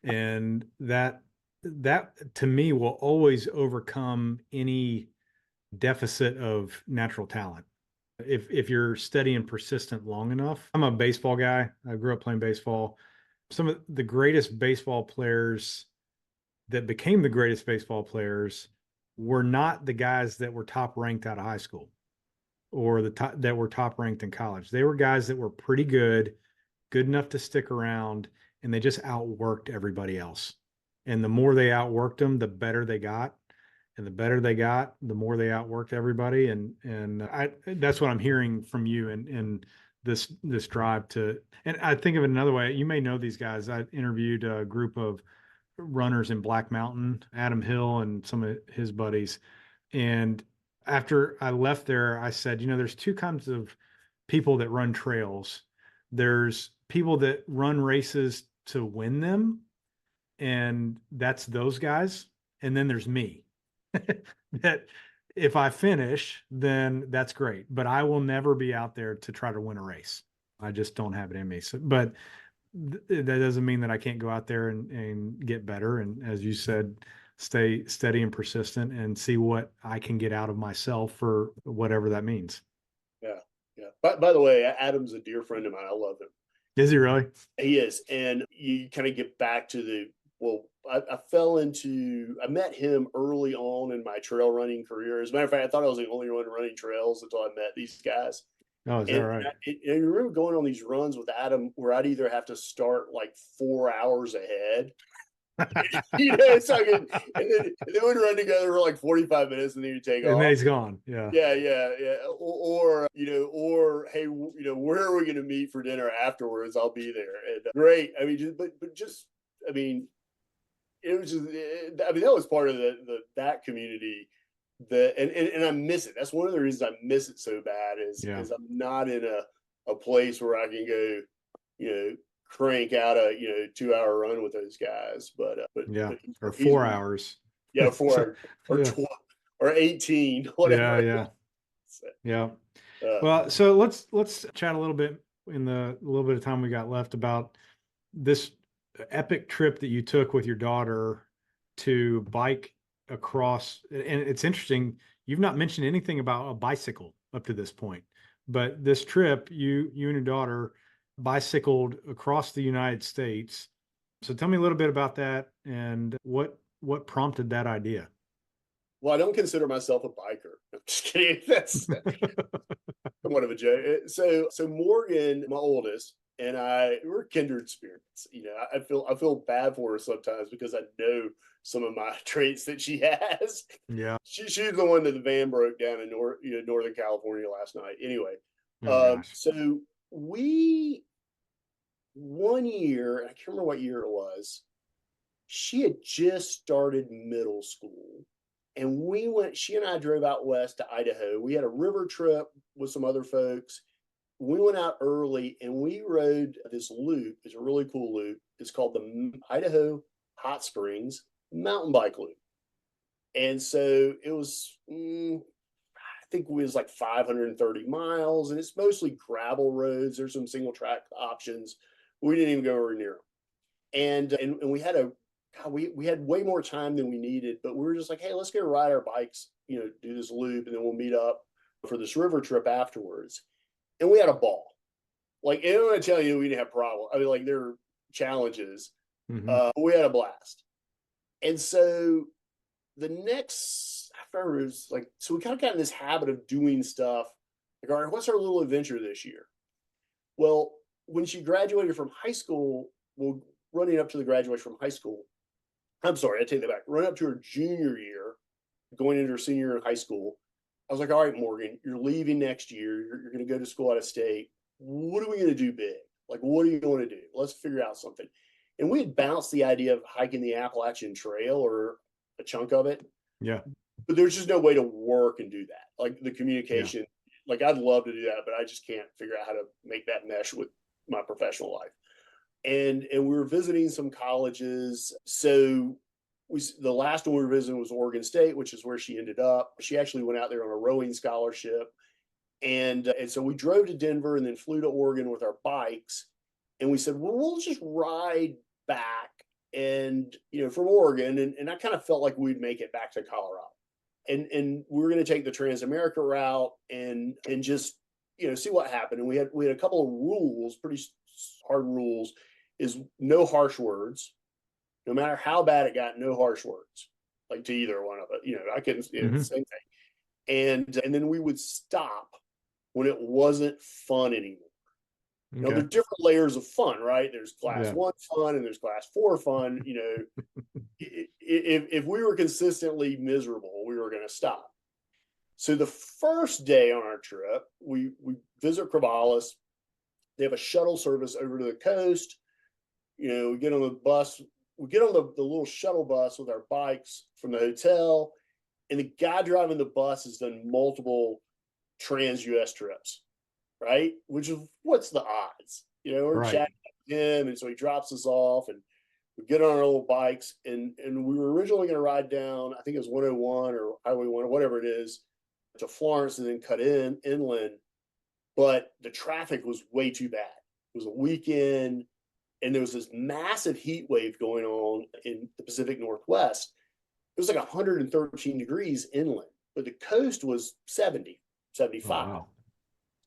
and that to me will always overcome any deficit of natural talent. If you're steady and persistent long enough. I'm a baseball guy. I grew up playing baseball. Some of the greatest baseball players that became the greatest baseball players were not the guys that were top ranked out of high school or that were top ranked in college. They were guys that were pretty good enough to stick around, and they just outworked everybody else. And the more they outworked them, the better they got. And the better they got, the more they outworked everybody. And that's what I'm hearing from you in this drive to, and I think of it another way. You may know these guys. I interviewed a group of runners in Black Mountain, Adam Hill and some of his buddies. And after I left there, I said, there's two kinds of people that run trails. There's people that run races to win them, and that's those guys. And then there's me. That if I finish, then that's great, but I will never be out there to try to win a race. I just don't have it in me. So, but that doesn't mean that I can't go out there and get better. And as you said, stay steady and persistent and see what I can get out of myself for whatever that means. Yeah. By the way, Adam's a dear friend of mine. I love him. Is he really? He is. And you kind of get back to I met him early on in my trail running career. As a matter of fact, I thought I was the only one running trails until I met these guys. Oh, is that right? And I remember going on these runs with Adam where I'd either have to start like 4 hours ahead. It's like, and then we'd run together for like 45 minutes and then you take off. And then he's gone. Yeah. Or hey, where are we going to meet for dinner afterwards? I'll be there. And great. I mean, it was just, that was part of that community and I miss it. That's one of the reasons I miss it so bad is I'm not in a place where I can go, crank out a 2-hour run with those guys, but or 4 hours. Yeah. 4 or 12 or 18, whatever. Yeah. Well, so let's chat a little bit in the little bit of time we got left about this epic trip that you took with your daughter to bike across. And it's interesting, you've not mentioned anything about a bicycle up to this point, but this trip, you and your daughter bicycled across the United States. So tell me a little bit about that and what prompted that idea. Well, I don't consider myself a biker. I'm just kidding. That's somewhat of a joke. So Morgan, my oldest, and we're kindred spirits. I feel bad for her sometimes because I know some of my traits that she has. Yeah. She's the one that the van broke down in Northern California last night. Anyway, so one year, I can't remember what year it was, she had just started middle school. And she and I drove out west to Idaho. We had a river trip with some other folks. We went out early and we rode this loop. It's a really cool loop It's called the Idaho Hot Springs Mountain Bike Loop. And so it was, I think it was like 530 miles, and it's mostly gravel roads. There's some single track options. We didn't even go anywhere near them. And we had we had way more time than we needed, but we were just like, hey, let's go ride our bikes, do this loop, and then we'll meet up for this river trip afterwards. And we had a ball. Like, I don't want to tell you we didn't have problems. I mean, like, there were challenges. We had a blast. And so the next, after it was like, so we kind of got in this habit of doing stuff. Like, all right, what's our little adventure this year? Well, when she graduated from high school, running up to the graduation from high school, I'm sorry, I take that back. Running up to her junior year, going into her senior year in high school, I was like, all right, Morgan, you're leaving next year. You're going to go to school out of state. What are we going to do big? Like, what do you want to do? Let's figure out something. And we had bounced the idea of hiking the Appalachian Trail or a chunk of it. Yeah. But there's just no way to work and do that. Like the communication, like I'd love to do that, but I just can't figure out how to make that mesh with my professional life. And we were visiting some colleges. So the last one we were visiting was Oregon State, which is where she ended up. She actually went out there on a rowing scholarship. And so we drove to Denver and then flew to Oregon with our bikes. And we said, well, we'll just ride back and, from Oregon. And I kind of felt like we'd make it back to Colorado. And we were going to take the Transamerica route and just, see what happened. And we had a couple of rules, pretty hard rules, is no harsh words. No matter how bad it got, no harsh words, like to either one of it. I couldn't, the same thing. And then we would stop when it wasn't fun anymore. Okay. Now, there's different layers of fun, right? There's class 1 fun and there's class 4 fun. If we were consistently miserable, we were going to stop. So the first day on our trip, we visit Corvallis. They have a shuttle service over to the coast. We get on the bus. We get on the little shuttle bus with our bikes from the hotel. And the guy driving the bus has done multiple trans-US trips, right? Which is, what's the odds? We're chatting with him, and so he drops us off, and we get on our little bikes, and we were originally going to ride down, I think it was 101 or Highway 1 or whatever it is, to Florence and then cut inland. But the traffic was way too bad. It was a weekend, and there was this massive heat wave going on in the Pacific Northwest. It was like 113 degrees inland, but the coast was 70, 75. Wow.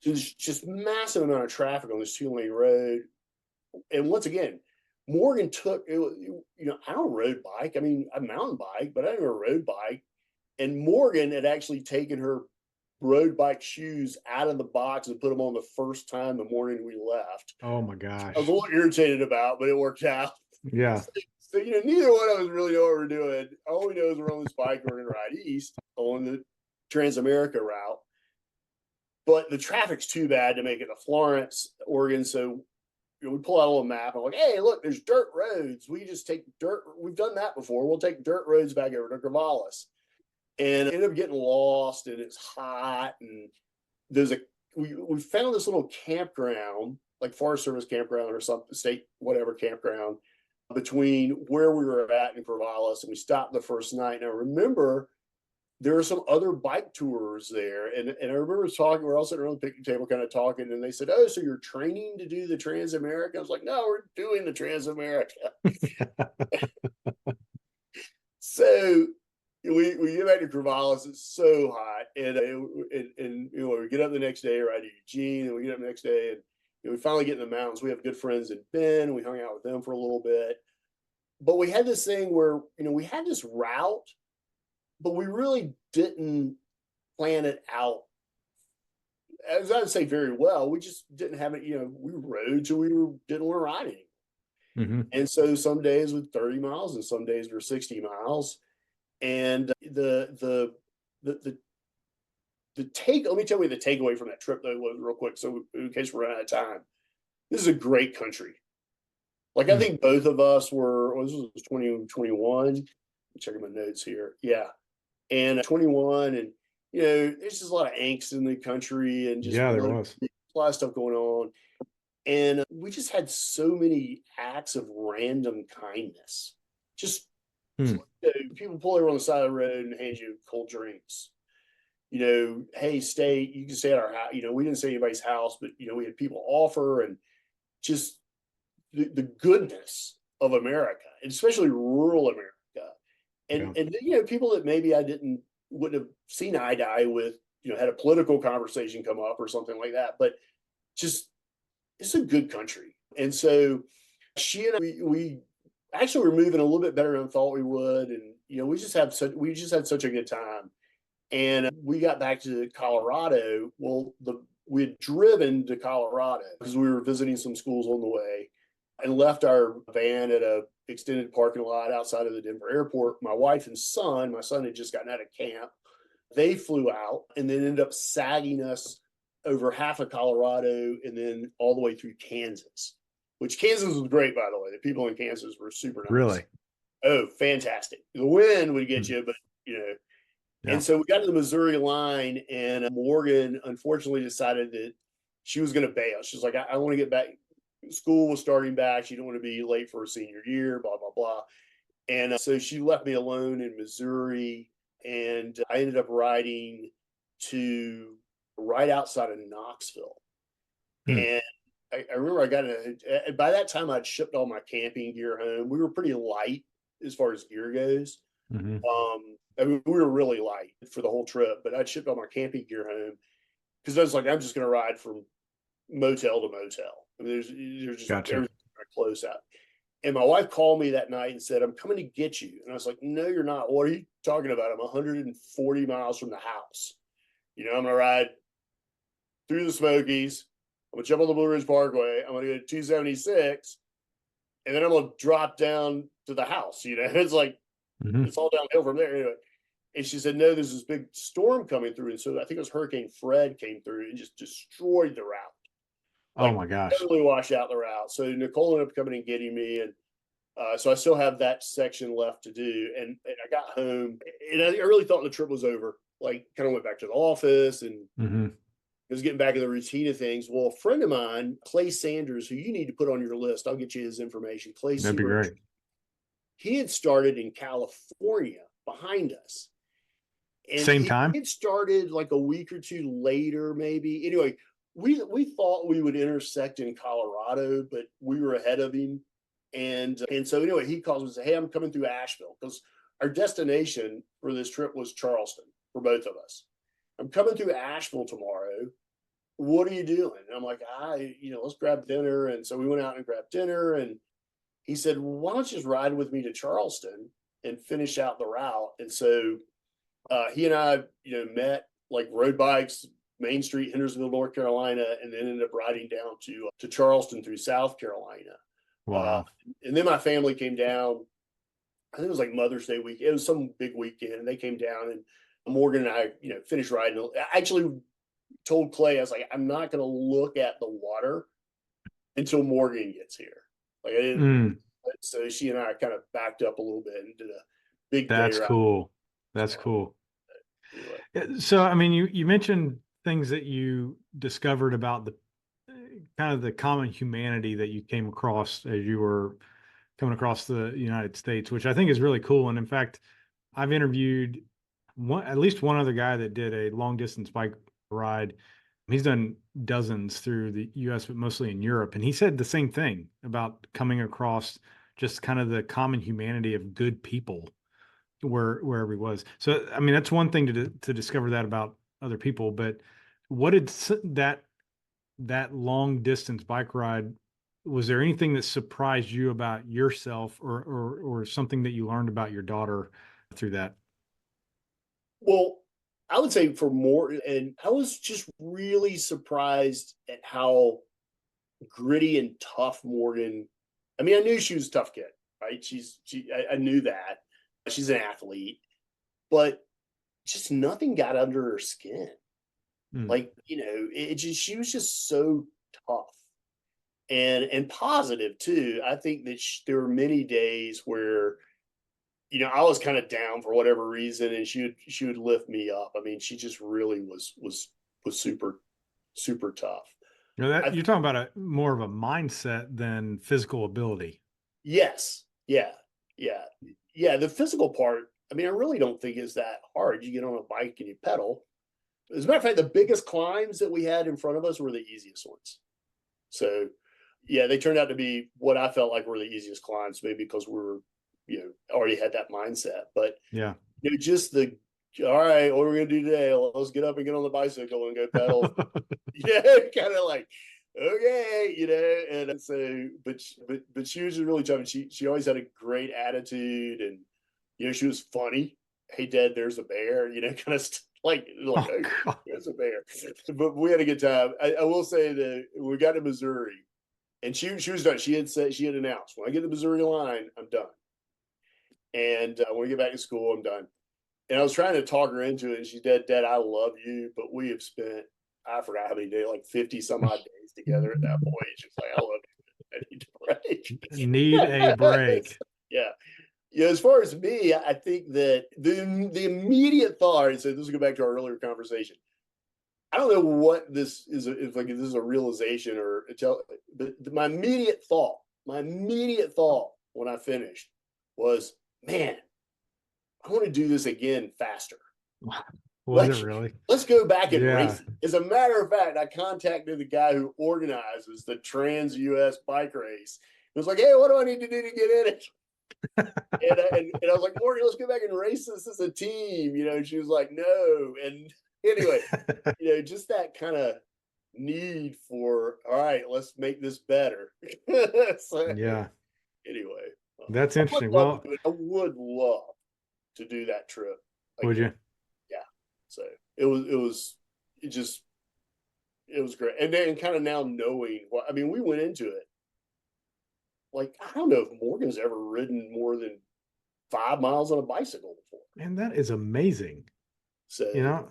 So there's just massive amount of traffic on this 2-lane road. And once again, Morgan took, I don't road bike. I mean, I mountain bike, but I never road bike. And Morgan had actually taken her road bike shoes out of the box and put them on the first time the morning we left. Oh my gosh. I was a little irritated about, but it worked out. Yeah. So, neither one of us really know what we're doing. All we know is we're on this bike, we're going to ride east on the Transamerica route. But the traffic's too bad to make it to Florence, Oregon. So, we pull out a little map. I'm like, hey, look, there's dirt roads. We just take dirt. We've done that before. We'll take dirt roads back over to Corvallis. And I ended up getting lost, and it's hot. And we found this little campground, like Forest Service campground or some state, whatever campground, between where we were at in Corvallis, and we stopped the first night. And I remember there were some other bike tours there. And I remember we're all sitting around the picnic table kind of talking, and they said, oh, so you're training to do the Transamerica? I was like, no, we're doing the Transamerica. So we get back to Corvallis. It's so hot. And we get up the next day, right to Eugene, and we get up the next day, and we finally get in the mountains. We have good friends in Bend. We hung out with them for a little bit. But we had this thing where, we had this route, but we really didn't plan it out, as I would say, very well. We just didn't have it, we rode till we didn't want to ride anymore. Mm-hmm. And so some days with 30 miles and some days were 60 miles. And let me tell you the takeaway from that trip, though, was real quick. So in case we're out of time, this is a great country. Like, I think both of us this was 2021. I'm checking my notes here. Yeah. And 21, and, there's just a lot of angst in the country, and just there was a lot of stuff going on. And we just had so many acts of random kindness. Just people pull over on the side of the road and hand you cold drinks. Hey, you can stay at our house. We didn't stay at anybody's house, but we had people offer, and just the goodness of America, and especially rural America. And people that maybe I wouldn't have seen eye to eye with, had a political conversation come up or something like that. But just, it's a good country. And so she and we actually were moving a little bit better than I thought we would. And, we just had such a good time. And we got back to Colorado. Well, we had driven to Colorado because we were visiting some schools on the way, and left our van at a extended parking lot outside of the Denver airport. My wife and my son had just gotten out of camp. They flew out and then ended up sagging us over half of Colorado and then all the way through Kansas, which Kansas was great, by the way. The people in Kansas were super nice. Really? Oh, fantastic. The wind would get you, but Yeah. And so we got to the Missouri line, and Morgan unfortunately decided that she was going to bail. She was like, I want to get back. School was starting back. She didn't want to be late for her senior year, blah, blah, blah. And so she left me alone in Missouri, and I ended up riding to right outside of Knoxville. And I remember by that time I'd shipped all my camping gear home. We were pretty light as far as gear goes. I mean, we were really light for the whole trip, but I'd shipped all my camping gear home because I was like, I'm just going to ride from motel to motel. I mean, there's just everything close out. And my wife called me that night and said, I'm coming to get you. And I was like, no, you're not. What are you talking about? I'm 140 miles from the house. I'm going to ride through the Smokies. I'm going to jump on the Blue Ridge Parkway. I'm going to go to 276. And then I'm going to drop down to the house. It's like, it's all downhill from there. Anyway. And she said, no, there's this big storm coming through. And so I think it was Hurricane Fred came through and just destroyed the route. Oh my gosh. Totally washed out the route. So Nicole ended up coming and getting me. And so I still have that section left to do. And I got home, and I really thought the trip was over. Like, kind of went back to the office and was getting back in the routine of things. Well, a friend of mine, Clay Sanders, who you need to put on your list, I'll get you his information. That'd be great. He had started in California behind us. And Same time? It started like a week or two later, maybe. Anyway, we thought we would intersect in Colorado, but we were ahead of him. And so anyway, he calls and says, hey, I'm coming through Asheville, because our destination for this trip was Charleston for both of us. I'm coming through Asheville tomorrow. What are you doing? And I'm like, let's grab dinner. And so we went out and grabbed dinner. And he said, why don't you just ride with me to Charleston and finish out the route? And so he and I, met like road bikes, Main Street, Hendersonville, North Carolina, and then ended up riding down to Charleston through South Carolina. Wow. And then my family came down. I think it was like Mother's Day week. It was some big weekend, and they came down, and Morgan and I, finished riding. I actually told Clay, I was like, I'm not going to look at the water until Morgan gets here. Like, I didn't. So she and I kind of backed up a little bit and did a big. That's cool. That's cool. Anyway. So, I mean, you mentioned things that you discovered about the kind of the common humanity that you came across as you were coming across the United States, which I think is really cool. And in fact, I've interviewed at least one other guy that did a long distance bike ride. He's done dozens through the US, but mostly in Europe. And he said the same thing about coming across just kind of the common humanity of good people wherever he was. So, I mean, that's one thing to discover that about other people, but what did that long distance bike ride, was there anything that surprised you about yourself or something that you learned about your daughter through that? Well, I would say for more, and I was just really surprised at how gritty and tough Morgan. I mean, I knew she was a tough kid, right? I knew that. She's an athlete, but just nothing got under her skin. Like, she was just so tough and positive too. I think that there were many days where, I was kind of down for whatever reason, and she would lift me up. I mean, she just really was super, super tough. You know, that you're talking about more of a mindset than physical ability. Yes. Yeah. Yeah. Yeah. The physical part, I mean, I really don't think is that hard. You get on a bike and you pedal. As a matter of fact, the biggest climbs that we had in front of us were the easiest ones. So, yeah, they turned out to be what I felt like were the easiest climbs, maybe because we were, already had that mindset. But, Yeah. just all right, what are we going to do today? Let's get up and get on the bicycle and go pedal. Kind of like, okay, and so, but she was just really tough. And she always had a great attitude, and she was funny. Hey, Dad, there's a bear. Kind of like Oh, hey, God. there's a bear. But we had a good time. I will say that we got to Missouri, and she was done. She had announced, when I get to the Missouri line, I'm done. And when we get back to school, I'm done. And I was trying to talk her into it. And she said, Dad, I love you, but we have spent, I forgot how many days, like 50 some odd days together at that point. She was like, I love you. I need a break. Need a break. Yeah. As far as me, I think that the immediate thought, so this will go back to our earlier conversation. I don't know what this is, if this is a realization but my immediate thought when I finished was, man, I want to do this again faster. Was it really? Let's go back and race it. As a matter of fact, I contacted the guy who organizes the Trans US bike race. It was like, hey, what do I need to do to get in it? and I was like, Morgan, let's go back and race this as a team. She was like, no. And anyway, just that kind of need for, all right, let's make this better. So, yeah. Anyway, that's interesting. Well, I would love to do that trip. Would you? Yeah. So it was great. And then kind of now knowing we went into it. Like, I don't know if Morgan's ever ridden more than 5 miles on a bicycle before. Man, that is amazing. So,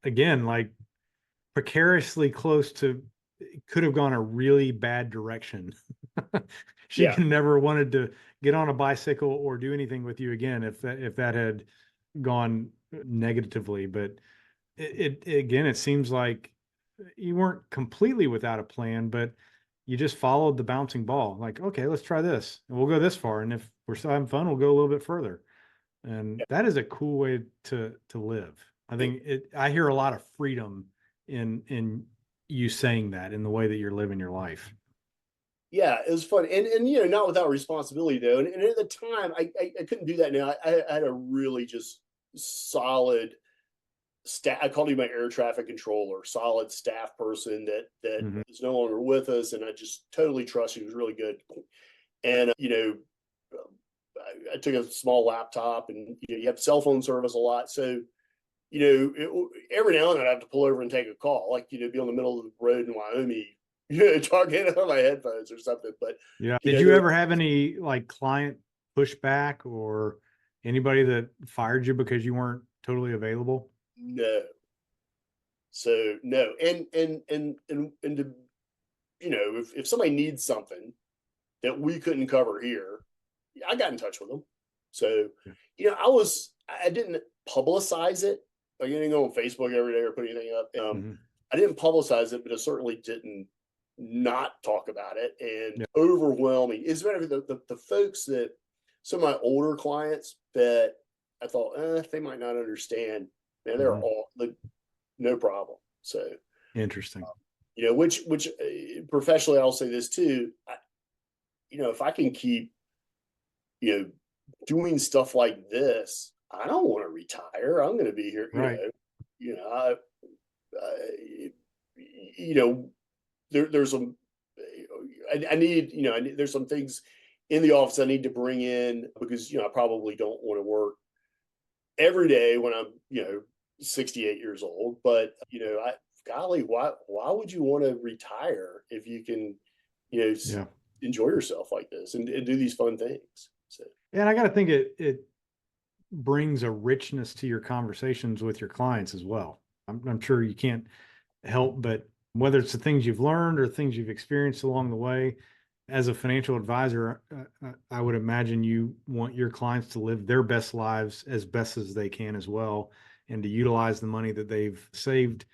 again, like precariously close to, could have gone a really bad direction. She never wanted to get on a bicycle or do anything with you again if that had gone negatively. But it seems like you weren't completely without a plan, but you just followed the bouncing ball. Like, okay, let's try this, and we'll go this far, and if we're still having fun, we'll go a little bit further. And that is a cool way to live. I think I hear a lot of freedom in you saying that, in the way that you're living your life. Yeah, it was fun, and not without responsibility though. And at the time, I couldn't do that. Now I had a really just solid staff. I called him my air traffic controller, solid staff person that is no longer with us, and I just totally trust. He was really good, and I took a small laptop, and you have cell phone service a lot, so every now and then I have to pull over and take a call, like be on the middle of the road in Wyoming, talking on my headphones or something. But did you ever have any like client pushback or anybody that fired you because you weren't totally available? No. So no, and to, if somebody needs something that we couldn't cover here, I got in touch with them. So I didn't publicize it. Like, I didn't go on Facebook every day or put anything up. I didn't publicize it, but I certainly didn't not talk about it. And overwhelming. As a matter of fact, the folks that, some of my older clients that I thought they might not understand, man, they're all like, no problem. So interesting. Which professionally, I'll say this too. If I can keep doing stuff like this, I don't want to retire. I'm going to be here. Right. There's some. I need. There's some things in the office I need to bring in, because I probably don't want to work every day when I'm 68 years old. But golly, why would you want to retire if you can enjoy yourself like this and do these fun things? So and I got to think it brings a richness to your conversations with your clients as well. I'm sure you can't help but, whether it's the things you've learned or things you've experienced along the way, as a financial advisor, I would imagine you want your clients to live their best lives as best as they can as well, and to utilize the money that they've saved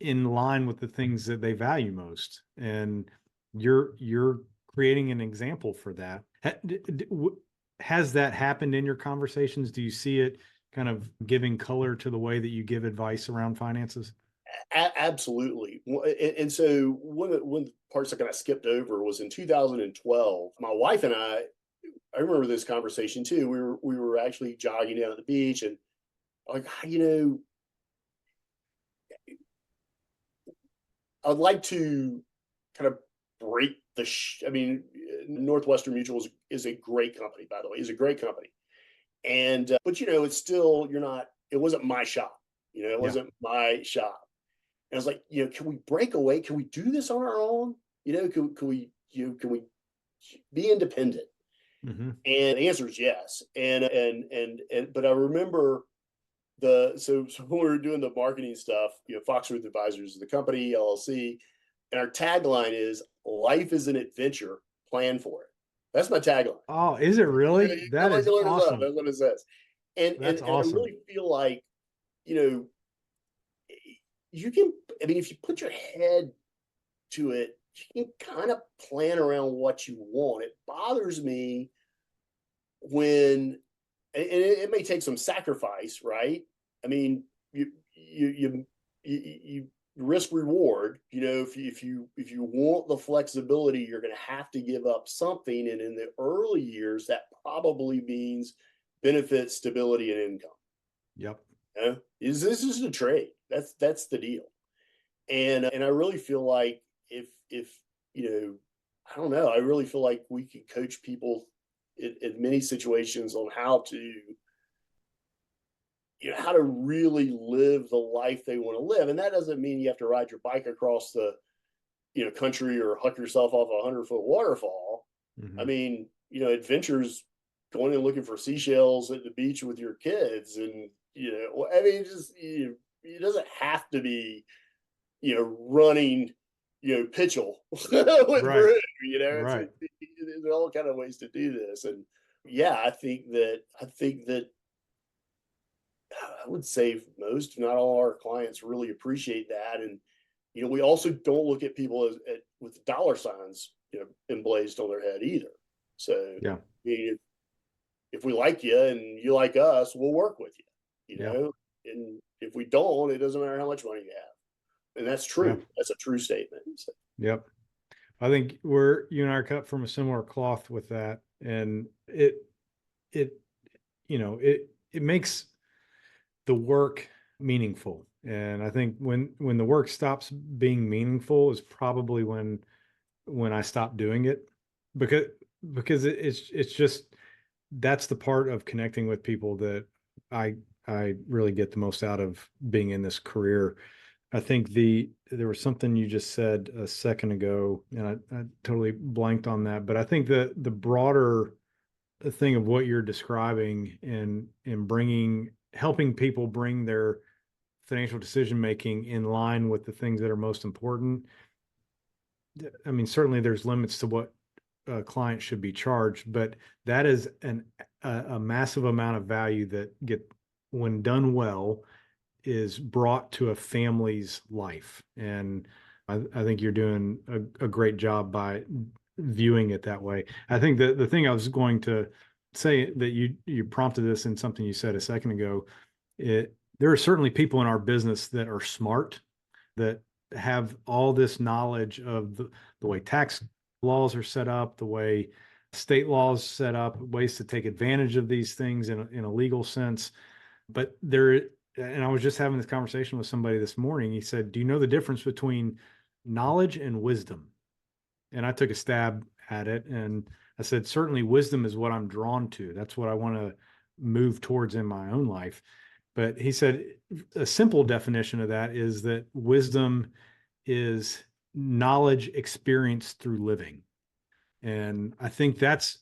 in line with the things that they value most. And you're creating an example for that. Has that happened in your conversations? Do you see it kind of giving color to the way that you give advice around finances? Absolutely. And so one of the parts I kind of skipped over was in 2012. My wife and I remember this conversation too. We were actually jogging down at the beach, and like, I'd like to kind of break the. I mean, Northwestern Mutual is a great company, by the way. Is a great company, and but it's still you're not. It wasn't my shop. It wasn't my shop. And I was like, can we break away? Can we do this on our own? Can we be independent? Mm-hmm. And the answer is yes. But I remember so when we were doing the marketing stuff, Foxworth Advisors is the company, LLC, and our tagline is "Life is an adventure, plan for it." That's my tagline. Oh, is it really? That is awesome. That's what it says. And That's I awesome. really feel like, you can, I mean, if you put your head to it, you can kind of plan around what you want. It bothers me when, and it may take some sacrifice, right? I mean, you risk reward. If you want the flexibility, you're going to have to give up something. And in the early years, that probably means benefit, stability, and income. Yep. This is a trade. That's the deal. And I really feel like if I don't know, I really feel like we can coach people in many situations on how to really live the life they want to live. And that doesn't mean you have to ride your bike across the country or huck yourself off a 100-foot waterfall. Mm-hmm. I mean, adventures, going and looking for seashells at the beach with your kids, and I mean, just it doesn't have to be running pitchell with Right. Brew. Right. There's all kind of ways to do this. And yeah, I think that I would say most, if not all, our clients really appreciate that. And we also don't look at people with dollar signs emblazed on their head either. So yeah, I mean, if we like you and you like us, we'll work with you. And if we don't, it doesn't matter how much money you have. And that's true. Yeah. That's a true statement. So. Yep. I think you and I are cut from a similar cloth with that. And it makes the work meaningful. And I think when the work stops being meaningful is probably when I stop doing it, because it's just, that's the part of connecting with people that I really get the most out of being in this career. I think there was something you just said a second ago, and I totally blanked on that. But I think the broader thing of what you're describing and helping people bring their financial decision making in line with the things that are most important. I mean, certainly there's limits to what a client should be charged, but that is a massive amount of value that when done well, is brought to a family's life. And I think you're doing a great job by viewing it that way. I think that the thing I was going to say, that you prompted this in something you said a second ago, there are certainly people in our business that are smart, that have all this knowledge of the way tax laws are set up, the way state laws set up, ways to take advantage of these things in a legal sense. But and I was just having this conversation with somebody this morning. He said, "Do you know the difference between knowledge and wisdom?" And I took a stab at it, and I said, certainly wisdom is what I'm drawn to. That's what I want to move towards in my own life. But he said a simple definition of that is that wisdom is knowledge experienced through living. And I think that's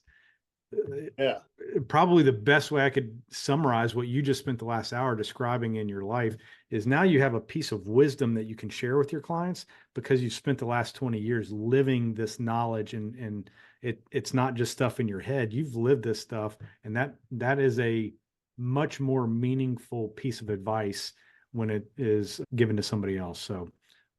probably the best way I could summarize what you just spent the last hour describing in your life. Is now you have a piece of wisdom that you can share with your clients because you've spent the last 20 years living this knowledge, and it's not just stuff in your head. You've lived this stuff, and that is a much more meaningful piece of advice when it is given to somebody else. So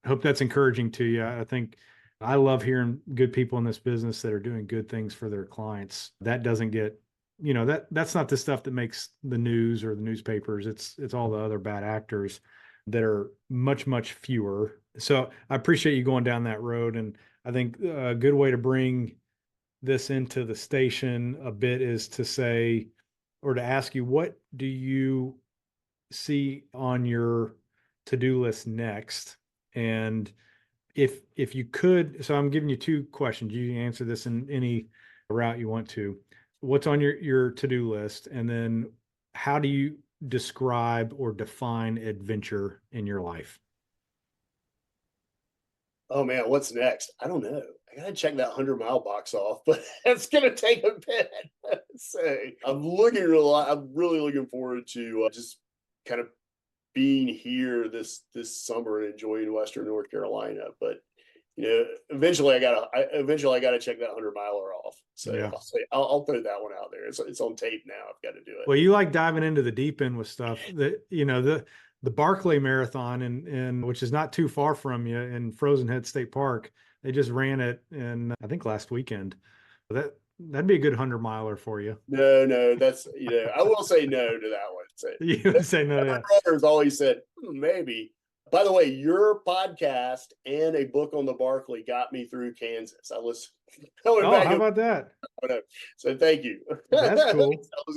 hope that's encouraging to you. I think I love hearing good people in this business that are doing good things for their clients. That doesn't get, that's not the stuff that makes the news or the newspapers. It's all the other bad actors that are much, much fewer. So I appreciate you going down that road. And I think a good way to bring this into the station a bit is to say, or to ask you, what do you see on your to-do list next? And if you could, so I'm giving you two questions. You can answer this in any route you want to. What's on your to-do list? And then how do you describe or define adventure in your life? Oh man, what's next? I don't know. I gotta check that 100-mile box off, but it's gonna take a bit. So I'm really looking forward to just kind of being here this summer and enjoying Western North Carolina. But eventually I gotta check that 100-miler off. So Yeah. I'll throw that one out there. It's on tape now. I've got to do it. Well, you like diving into the deep end with stuff that, the Barkley Marathon and which is not too far from you in Frozen Head State Park. They just ran it in, I think, last weekend. That'd be a good 100-miler for you. No, that's I will say no to that one. So, you would say no to my that. brother's always said maybe. By the way, your podcast and a book on the Barkley got me through Kansas. I listened. How about that? So thank you. That's cool.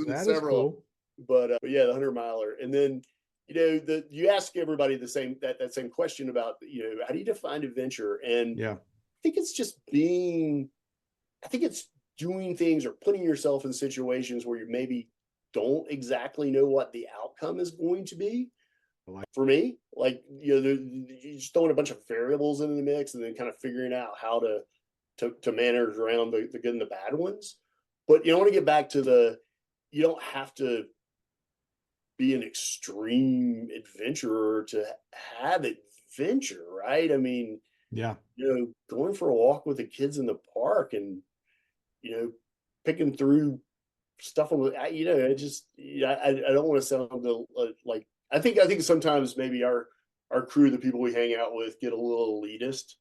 That is cool. But yeah, the 100-miler, and then you ask everybody the same that same question about how do you define adventure? And yeah, I think it's just doing things or putting yourself in situations where you maybe don't exactly know what the outcome is going to be. For me, you're just throwing a bunch of variables into the mix and then kind of figuring out how to manage around the good and the bad ones. But I want to get back to you don't have to be an extreme adventurer to have adventure, right? I mean, yeah, going for a walk with the kids in the park and picking through stuff on the, I don't want to sound like, I think sometimes maybe our crew, the people we hang out with, get a little elitist,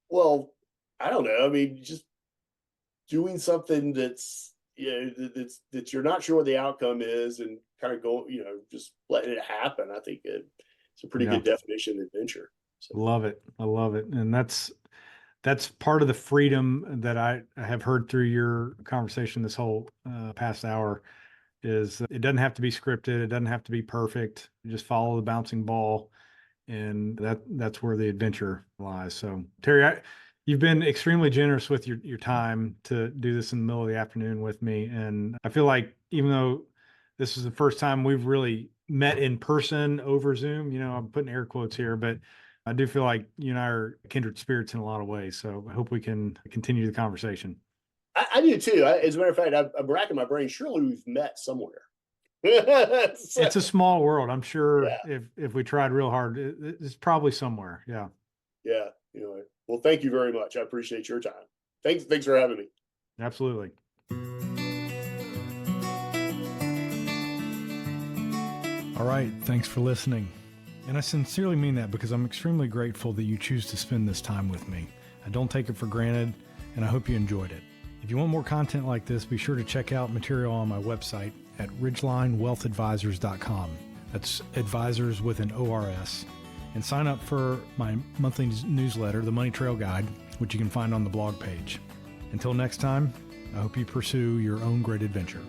well, I don't know. I mean, just doing something that's, that you're not sure what the outcome is and kind of go, just letting it happen. I think it's a pretty good definition of adventure. So. Love it. I love it. And that's part of the freedom that I have heard through your conversation this whole past hour is it doesn't have to be scripted. It doesn't have to be perfect. You just follow the bouncing ball, and that's where the adventure lies. So Terry, you've been extremely generous with your time to do this in the middle of the afternoon with me. And I feel like even though this is the first time we've really met in person over Zoom, I'm putting air quotes here, but I do feel like you and I are kindred spirits in a lot of ways. So I hope we can continue the conversation. I do too. As a matter of fact, I'm racking my brain. Surely we've met somewhere. It's a small world. I'm sure if we tried real hard, it's probably somewhere. Yeah. Yeah. Well, thank you very much. I appreciate your time. Thanks for having me. Absolutely. All right. Thanks for listening. And I sincerely mean that because I'm extremely grateful that you choose to spend this time with me. I don't take it for granted, and I hope you enjoyed it. If you want more content like this, be sure to check out material on my website at ridgelinewealthadvisors.com. That's advisors with an ORS. And sign up for my monthly newsletter, The Money Trail Guide, which you can find on the blog page. Until next time, I hope you pursue your own great adventure.